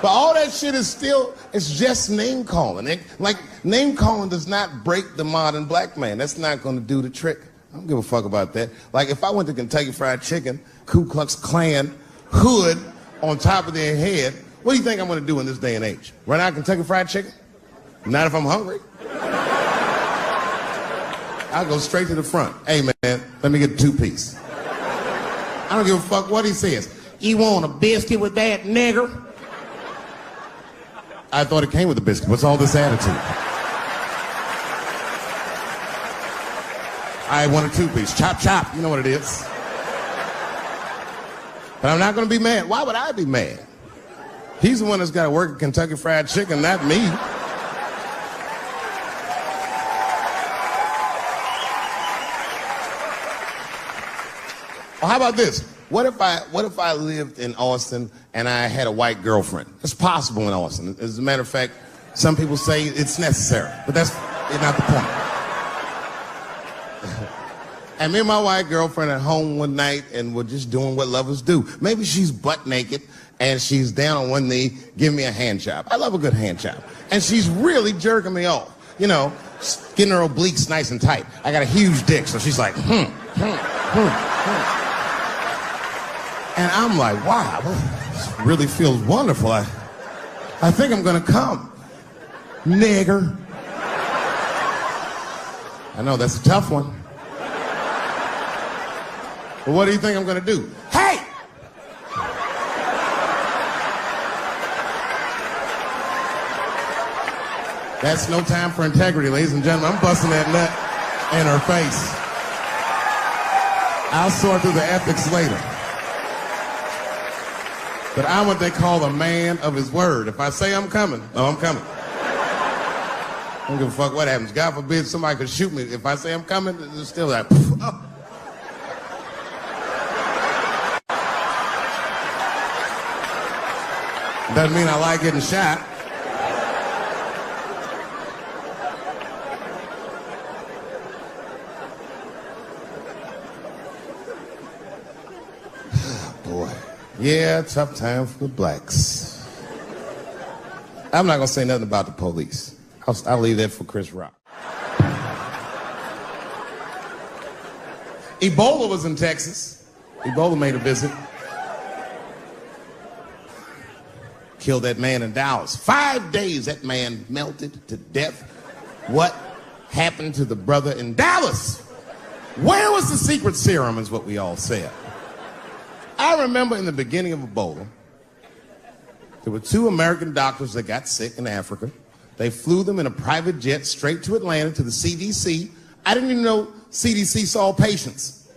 But all that shit is still, it's just name calling. Like, name calling does not break the modern black man. That's not gonna do the trick. I don't give a fuck about that. Like, if I went to Kentucky Fried Chicken, Ku Klux Klan, hood on top of their head, what do you think I'm gonna do in this day and age? Run out Kentucky Fried Chicken? Not if I'm hungry. I'll go straight to the front. Hey, man, let me get a 2-piece. I don't give a fuck what he says. You want a biscuit with that, nigger? I thought it came with a biscuit. What's all this attitude? I want a 2-piece. Chop, chop. You know what it is. But I'm not going to be mad. Why would I be mad? He's the one that's got to work at Kentucky Fried Chicken, not me. Well, how about this? What if I lived in Austin and I had a white girlfriend? It's possible in Austin. As a matter of fact, some people say it's necessary, but that's not the point. And me and my white girlfriend at home one night, and we're just doing what lovers do. Maybe she's butt naked and she's down on one knee, giving me a hand job. I love a good hand job. And she's really jerking me off. You know, getting her obliques nice and tight. I got a huge dick, so she's like, And I'm like, wow, this really feels wonderful. I think I'm gonna come. Nigger. I know, that's a tough one. But what do you think I'm gonna do? Hey! That's no time for integrity, ladies and gentlemen. I'm busting that nut in her face. I'll sort through the ethics later. But I'm what they call a man of his word. If I say I'm coming, oh, I'm coming. I don't give a fuck what happens. God forbid somebody could shoot me. If I say I'm coming, it's still like, oh. Doesn't mean I like getting shot. Boy. Yeah, tough time for the blacks. I'm not gonna say nothing about the police. I'll leave that for Chris Rock. Ebola was in Texas. Ebola made a visit. Killed that man in Dallas. 5 days that man melted to death. What happened to the brother in Dallas? Where was the secret serum is what we all said. I remember in the beginning of Ebola, there were 2 American doctors that got sick in Africa. They flew them in a private jet straight to Atlanta to the CDC. I didn't even know CDC saw patients.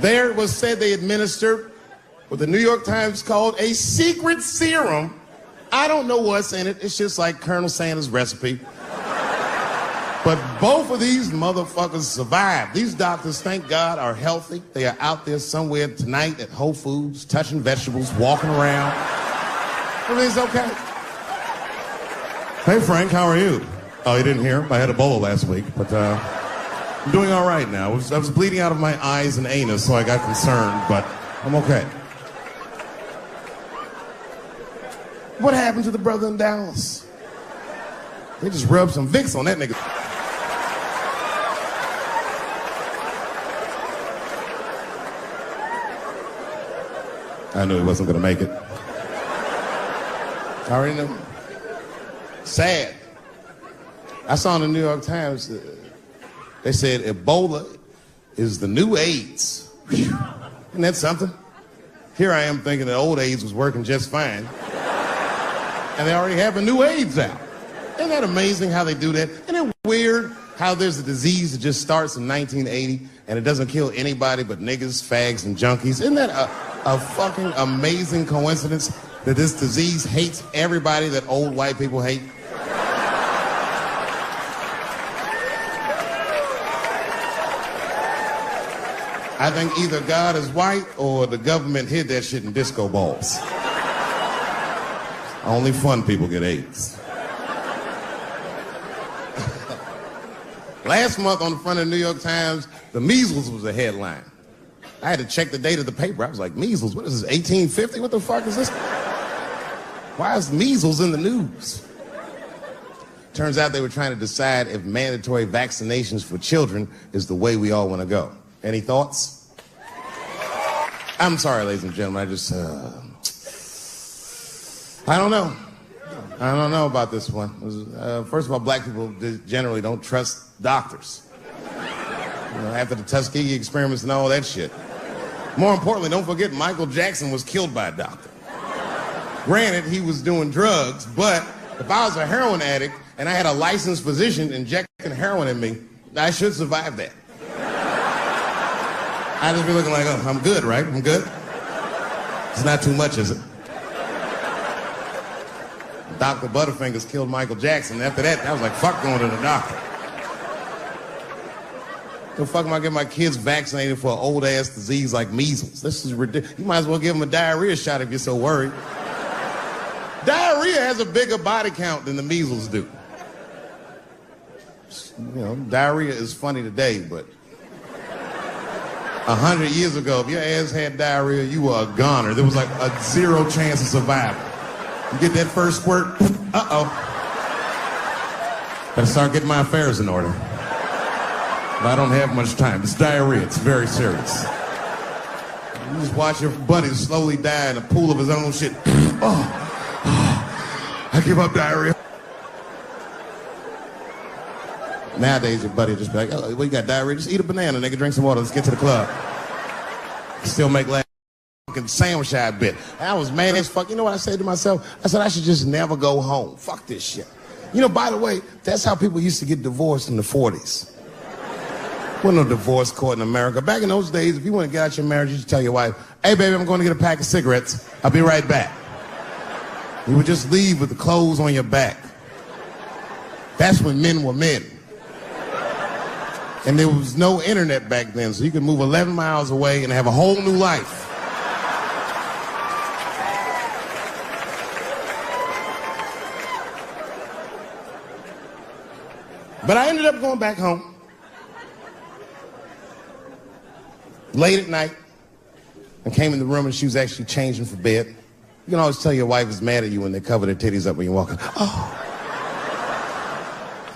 There it was said they administered what the New York Times called a secret serum. I don't know what's in it. It's just like Colonel Sanders' recipe. But both of these motherfuckers survived. These doctors, thank God, are healthy. They are out there somewhere tonight at Whole Foods, touching vegetables, walking around. Everything's okay. Hey, Frank, how are you? Oh, you didn't hear? I had Ebola last week, but I'm doing all right now. I was bleeding out of my eyes and anus, so I got concerned, but I'm okay. What happened to the brother in Dallas? They just rubbed some Vicks on that nigga. I knew he wasn't gonna make it. I already knew. Sad. I saw in the New York Times, they said Ebola is the new AIDS. Whew. Isn't that something? Here I am thinking that old AIDS was working just fine. And they already have a new AIDS out. Isn't that amazing how they do that? Isn't it weird how there's a disease that just starts in 1980 and it doesn't kill anybody but niggas, fags, and junkies? Isn't that a fucking amazing coincidence that this disease hates everybody that old white people hate? I think either God is white or the government hid that shit in disco balls. Only fun people get AIDS. Last month on the front of the New York Times, the measles was a headline. I had to check the date of the paper. I was like, measles, what is this, 1850? What the fuck is this? Why is measles in the news? Turns out they were trying to decide if mandatory vaccinations for children is the way we all want to go. Any thoughts? I'm sorry, ladies and gentlemen, I don't know. I don't know about this one. First of all, black people generally don't trust doctors. After the Tuskegee experiments and all that shit. More importantly, don't forget Michael Jackson was killed by a doctor. Granted, he was doing drugs, but if I was a heroin addict and I had a licensed physician injecting heroin in me, I should survive that. I'd just be looking like, oh, I'm good, right? I'm good? It's not too much, is it? Dr. Butterfingers killed Michael Jackson. After that, I was like, fuck going to the doctor. The fuck am I getting my kids vaccinated for an old-ass disease like measles? This is ridiculous. You might as well give them a diarrhea shot if you're so worried. Diarrhea has a bigger body count than the measles do. You know, diarrhea is funny today, but 100 years ago, if your ass had diarrhea, you were a goner. There was like a 0 chance of survival. You get that first squirt, uh-oh. Better start getting my affairs in order. But I don't have much time. It's diarrhea. It's very serious. You just watch your buddy slowly die in a pool of his own shit. I give up diarrhea. Nowadays, your buddy just be like, oh, well, you got diarrhea? Just eat a banana, nigga, drink some water, let's get to the club. Still make last fucking sandwich I bit. I was mad as fuck. You know what I said to myself? I said, I should just never go home. Fuck this shit. You know, by the way, that's how people used to get divorced in the 40s. Wasn't no divorce court in America. Back in those days, if you want to get out your marriage, you just tell your wife, hey, baby, I'm going to get a pack of cigarettes. I'll be right back. You would just leave with the clothes on your back. That's when men were men. And there was no internet back then, so you could move 11 miles away and have a whole new life. But I ended up going back home. Late at night. I came in the room and she was actually changing for bed. You can always tell your wife is mad at you when they cover their titties up when you're walking. Oh.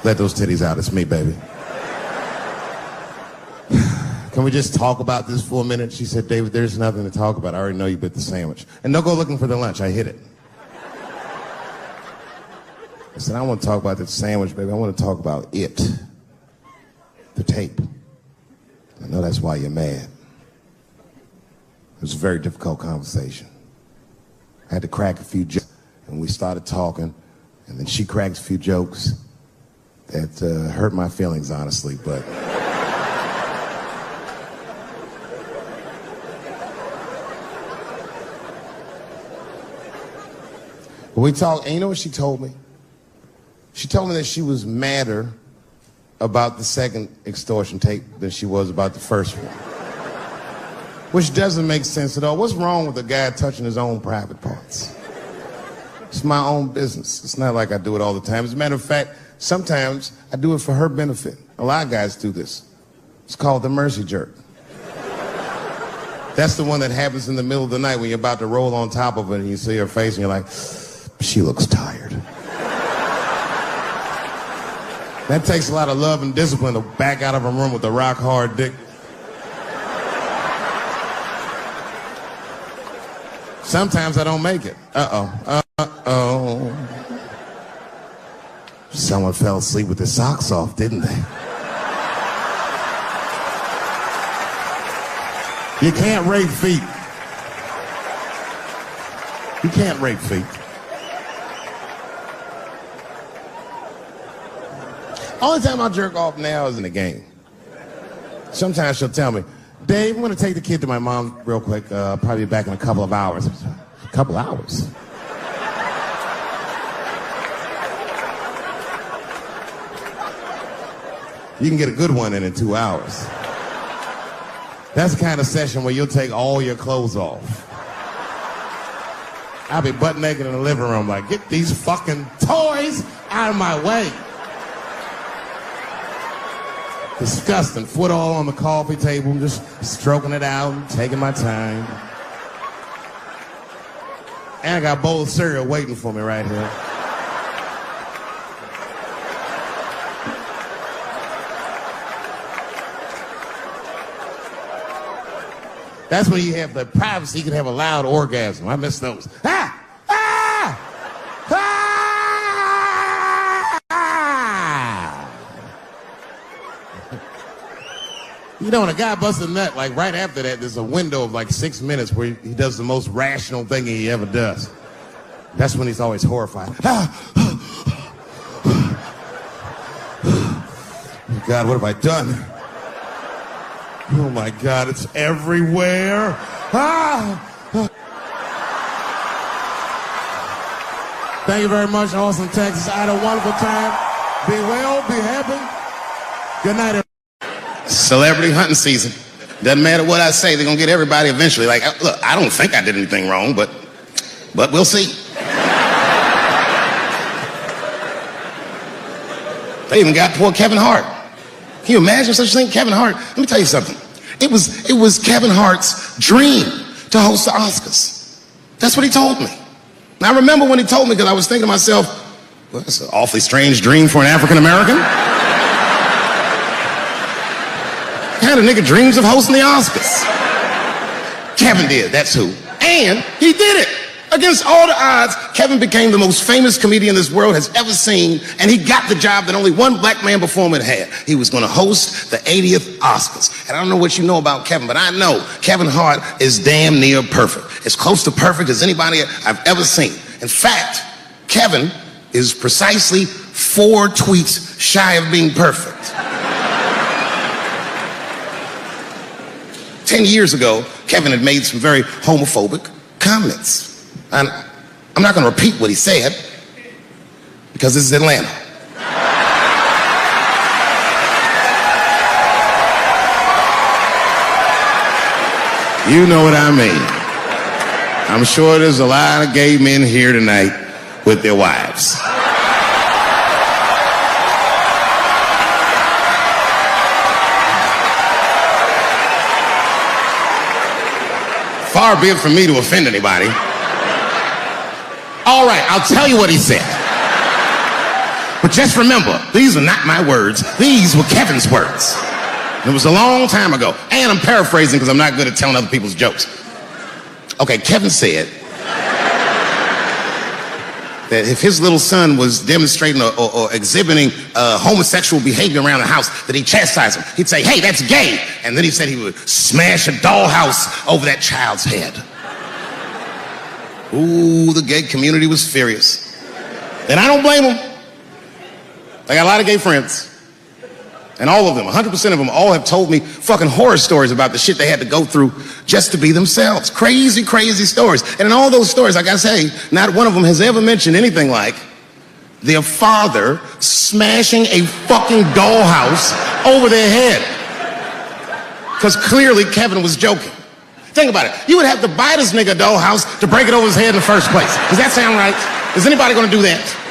Let those titties out. It's me, baby. Can we just talk about this for a minute? She said, David, there's nothing to talk about. I already know you bit the sandwich. And don't go looking for the lunch. I hid it. I said, I want to talk about the sandwich, baby. I want to talk about it. The tape. I know that's why you're mad. It was a very difficult conversation. I had to crack a few jokes, and we started talking, and then she cracked a few jokes that hurt my feelings, honestly, but... But we talked, and you know what she told me? She told me that she was madder about the second extortion tape than she was about the first one. Which doesn't make sense at all. What's wrong with a guy touching his own private parts? It's my own business. It's not like I do it all the time. As a matter of fact, sometimes I do it for her benefit. A lot of guys do this. It's called the mercy jerk. That's the one that happens in the middle of the night when you're about to roll on top of it and you see her face and you're like, she looks tired. That takes a lot of love and discipline to back out of a room with a rock hard dick. Sometimes I don't make it. Uh-oh. Someone fell asleep with their socks off, didn't they? You can't rape feet. You can't rape feet. Only time I jerk off now is in the game. Sometimes she'll tell me, Dave, I'm going to take the kid to my mom real quick. Probably be back in a couple of hours. A couple hours? You can get a good one in 2 hours. That's the kind of session where you'll take all your clothes off. I'll be butt naked in the living room like, get these fucking toys out of my way. Disgusting. Foot all on the coffee table, just stroking it out, taking my time. And I got a bowl of cereal waiting for me right here. That's when you have the privacy, you can have a loud orgasm. I miss those. Ah! Ah! Ah! You know, when a guy busts a nut, like right after that, there's a window of like 6 minutes where he does the most rational thing he ever does. That's when he's always horrified. Oh God, what have I done? Oh my God, it's everywhere. Ah! Thank you very much, Austin, Texas. I had a wonderful time. Be well, be happy. Good night, everybody. Celebrity hunting season. Doesn't matter what I say, they're gonna get everybody eventually. Like, look, I don't think I did anything wrong, but we'll see. They even got poor Kevin Hart. Can you imagine such a thing? Kevin Hart, let me tell you something. It was Kevin Hart's dream to host the Oscars. That's what he told me. Now, I remember when he told me, because I was thinking to myself, well, that's an awfully strange dream for an African American. Kind of nigga dreams of hosting the Oscars. Kevin did, that's who. And he did it. Against all the odds, Kevin became the most famous comedian this world has ever seen, and he got the job that only one black man before him had had. He was going to host the 80th Oscars. And I don't know what you know about Kevin, but I know Kevin Hart is damn near perfect. As close to perfect as anybody I've ever seen. In fact, Kevin is precisely 4 tweets shy of being perfect. 10 years ago, Kevin had made some very homophobic comments. And I'm not going to repeat what he said, because this is Atlanta. You know what I mean. I'm sure there's a lot of gay men here tonight with their wives. Far be it from me to offend anybody. All right, I'll tell you what he said. But just remember, these are not my words. These were Kevin's words. It was a long time ago. And I'm paraphrasing because I'm not good at telling other people's jokes. Okay, Kevin said that if his little son was demonstrating or exhibiting homosexual behavior around the house, that he'd chastise him. He'd say, hey, that's gay. And then he said he would smash a dollhouse over that child's head. Ooh, the gay community was furious. And I don't blame them. I got a lot of gay friends. And all of them, 100% of them, all have told me fucking horror stories about the shit they had to go through just to be themselves. Crazy, crazy stories. And in all those stories, I gotta say, not one of them has ever mentioned anything like their father smashing a fucking dollhouse over their head. Because clearly Kevin was joking. Think about it. You would have to buy this nigga a dollhouse to break it over his head in the first place. Does that sound right? Is anybody gonna do that?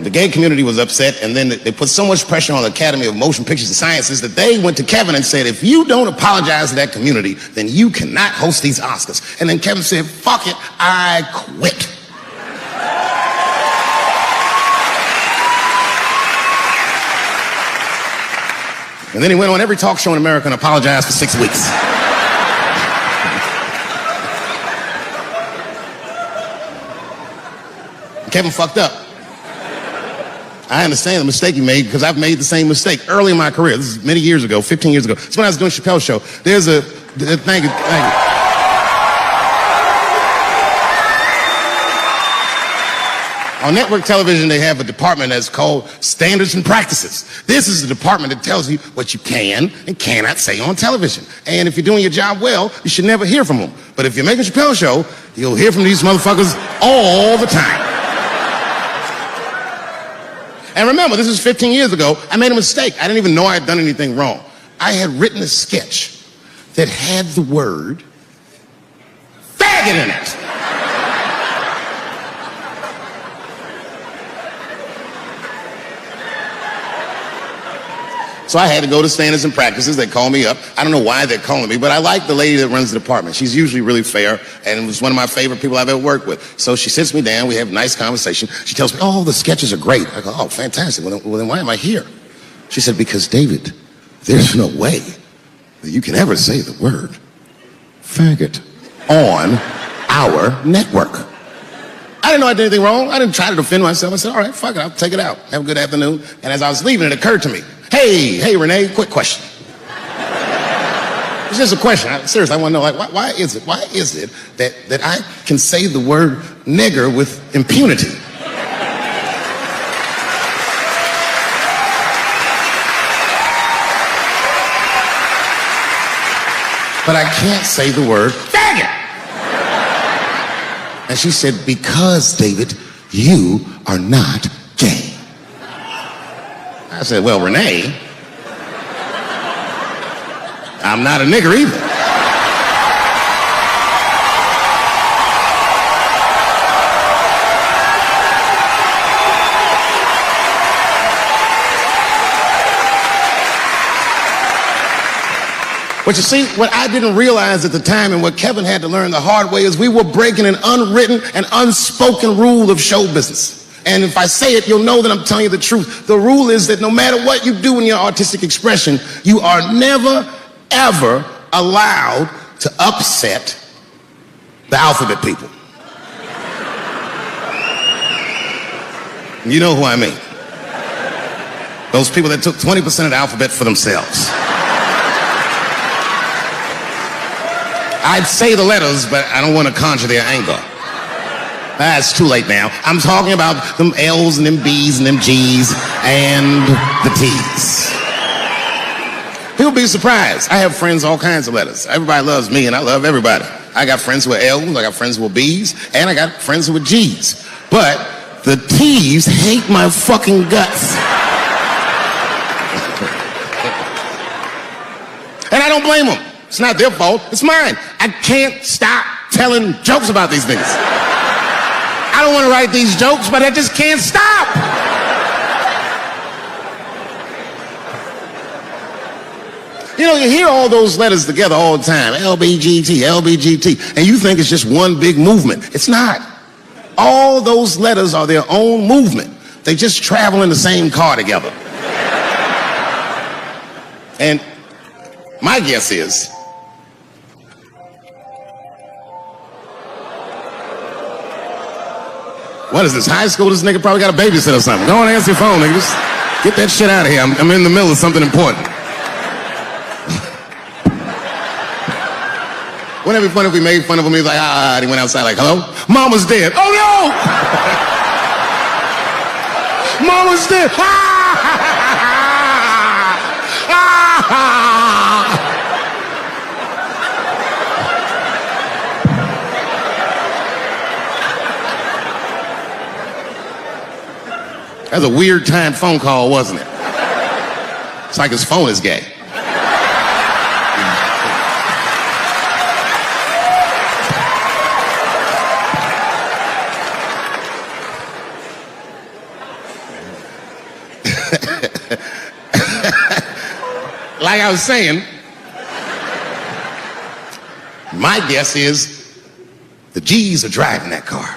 The gay community was upset, and then they put so much pressure on the Academy of Motion Pictures and Sciences that they went to Kevin and said, if you don't apologize to that community, then you cannot host these Oscars. And then Kevin said, fuck it, I quit. And then he went on every talk show in America and apologized for 6 weeks. Kevin fucked up. I understand the mistake he made because I've made the same mistake early in my career. This is many years ago, 15 years ago. It's when I was doing Chappelle show. There's a thank you. On network television, they have a department that's called Standards and Practices. This is the department that tells you what you can and cannot say on television. And if you're doing your job well, you should never hear from them. But if you're making a Chappelle show, you'll hear from these motherfuckers all the time. And remember, this was 15 years ago. I made a mistake. I didn't even know I had done anything wrong. I had written a sketch that had the word faggot in it. So I had to go to Standards and Practices. They call me up. I don't know why they're calling me, but I like the lady that runs the department. She's usually really fair and was one of my favorite people I've ever worked with. So she sits me down. We have a nice conversation. She tells me, oh, the sketches are great. I go, oh, fantastic. Well, then why am I here? She said, because, David, there's no way that you can ever say the word faggot on our network. I didn't know I did anything wrong. I didn't try to defend myself. I said, all right, fuck it. I'll take it out. Have a good afternoon. And as I was leaving, it occurred to me, hey, Renee, quick question. It's just a question. Seriously, I want to know, like, why is it that I can say the word nigger with impunity? But I can't say the word faggot. And she said, because, David, you are not gay. I said, well, Renee, I'm not a nigger either. But you see, what I didn't realize at the time and what Kevin had to learn the hard way is we were breaking an unwritten and unspoken rule of show business. And if I say it, you'll know that I'm telling you the truth. The rule is that no matter what you do in your artistic expression, you are never, ever allowed to upset the alphabet people. You know who I mean. Those people that took 20% of the alphabet for themselves. I'd say the letters, but I don't want to conjure their anger. It's too late now. I'm talking about them L's and them B's and them G's and the T's. People be surprised. I have friends, all kinds of letters. Everybody loves me and I love everybody. I got friends who are L's, I got friends who are B's, and I got friends who are G's. But the T's hate my fucking guts. And I don't blame them. It's not their fault, it's mine. I can't stop telling jokes about these things. I don't want to write these jokes, but I just can't stop. You know, you hear all those letters together all the time, LBGT, LBGT, and you think it's just one big movement. It's not. All those letters are their own movement. They just travel in the same car together. And my guess is, what is this, high school? This nigga probably got a babysitter or something. Go and answer your phone, nigga. Just get that shit out of here. I'm in the middle of something important. Wouldn't it be funny if we made fun of him? He's like, and he went outside like, hello? Mama's dead. Oh no! Mama's dead. That's a weird timed phone call, wasn't it? It's like his phone is gay. Like I was saying, my guess is the G's are driving that car.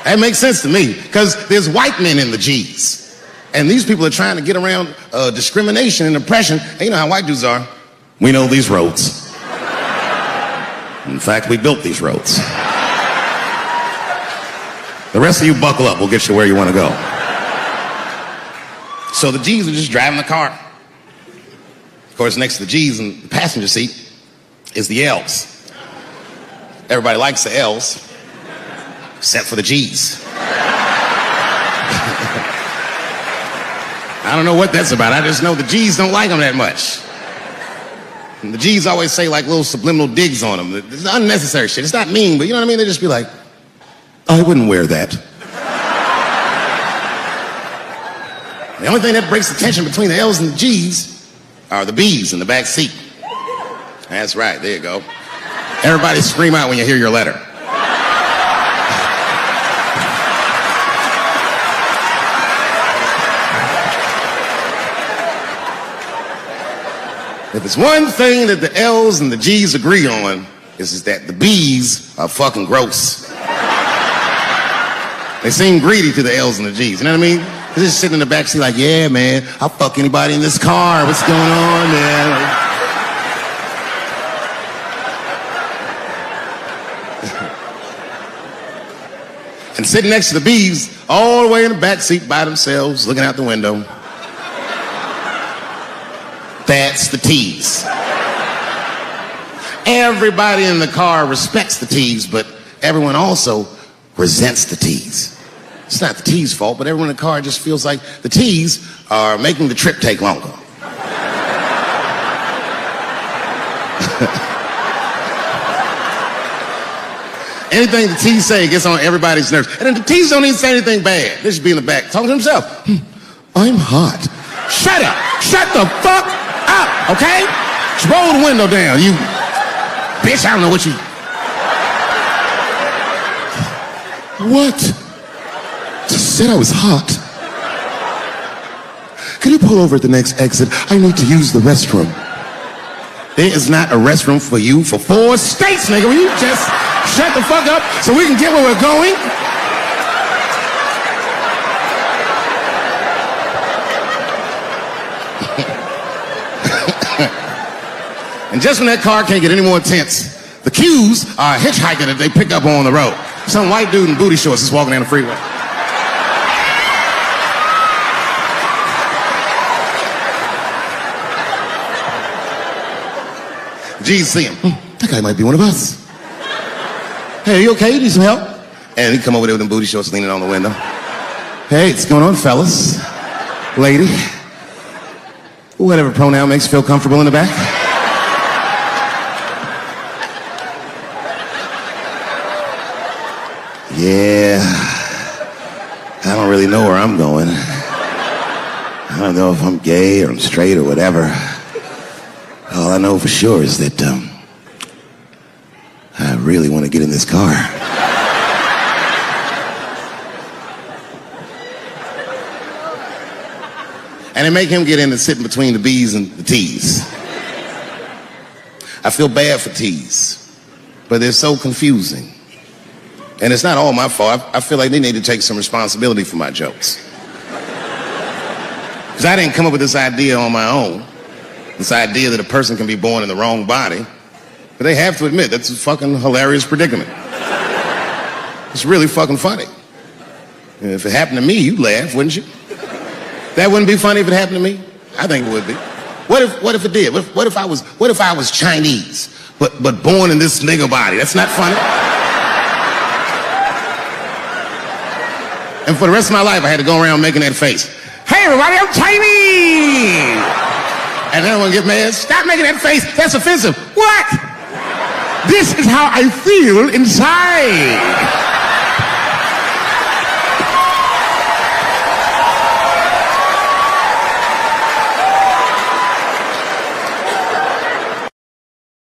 That makes sense to me, because there's white men in the G's. And these people are trying to get around discrimination and oppression. And you know how white dudes are. We know these roads. In fact, we built these roads. The rest of you buckle up, we'll get you where you want to go. So the G's are just driving the car. Of course, next to the G's in the passenger seat is the L's. Everybody likes the L's, except for the G's. I don't know what that's about. I just know the G's don't like them that much. And the G's always say like little subliminal digs on them. It's unnecessary shit. It's not mean, but you know what I mean? They just be like, I wouldn't wear that. The only thing that breaks the tension between the L's and the G's are the B's in the back seat. That's right, there you go. Everybody scream out when you hear your letter. If it's one thing that the L's and the G's agree on, is that the B's are fucking gross. They seem greedy to the L's and the G's, you know what I mean? They're just sitting in the back seat like, yeah, man, I'll fuck anybody in this car. What's going on, man? And sitting next to the B's, all the way in the back seat by themselves, looking out the window. That's the T's. Everybody in the car respects the T's, but everyone also resents the T's. It's not the T's fault, but everyone in the car just feels like the T's are making the trip take longer. Anything the T's say gets on everybody's nerves. And then the T's don't even say anything bad. They just be in the back talking to himself. I'm hot. Shut up. Shut the fuck up, okay? Just roll the window down, you bitch. I don't know what you... What? Just said I was hot. Can you pull over at the next exit? I need to use the restroom. There is not a restroom for you for 4 states, nigga. Will you just shut the fuck up so we can get where we're going? And just when that car can't get any more intense, the cues are a hitchhiker that they pick up on the road. Some white dude in booty shorts is walking down the freeway. G's see him. That guy might be one of us. Hey, are you okay? You need some help? And he come over there with them booty shorts leaning on the window. Hey, what's going on, fellas? Lady? Whatever pronoun makes you feel comfortable in the back. Yeah, I don't really know where I'm going. I don't know if I'm gay or I'm straight or whatever. All I know for sure is that I really want to get in this car. And they make him get in and sit in between the B's and the T's. I feel bad for T's, but they're so confusing. And it's not all my fault. I feel like they need to take some responsibility for my jokes. Because I didn't come up with this idea on my own. This idea that a person can be born in the wrong body. But they have to admit, that's a fucking hilarious predicament. It's really fucking funny. And if it happened to me, you'd laugh, wouldn't you? That wouldn't be funny if it happened to me? I think it would be. What if it did? What if I was Chinese, but born in this nigga body? That's not funny. And for the rest of my life, I had to go around making that face. Hey, everybody, I'm Chinese! And everyone get mad. Stop making that face. That's offensive. What? This is how I feel inside.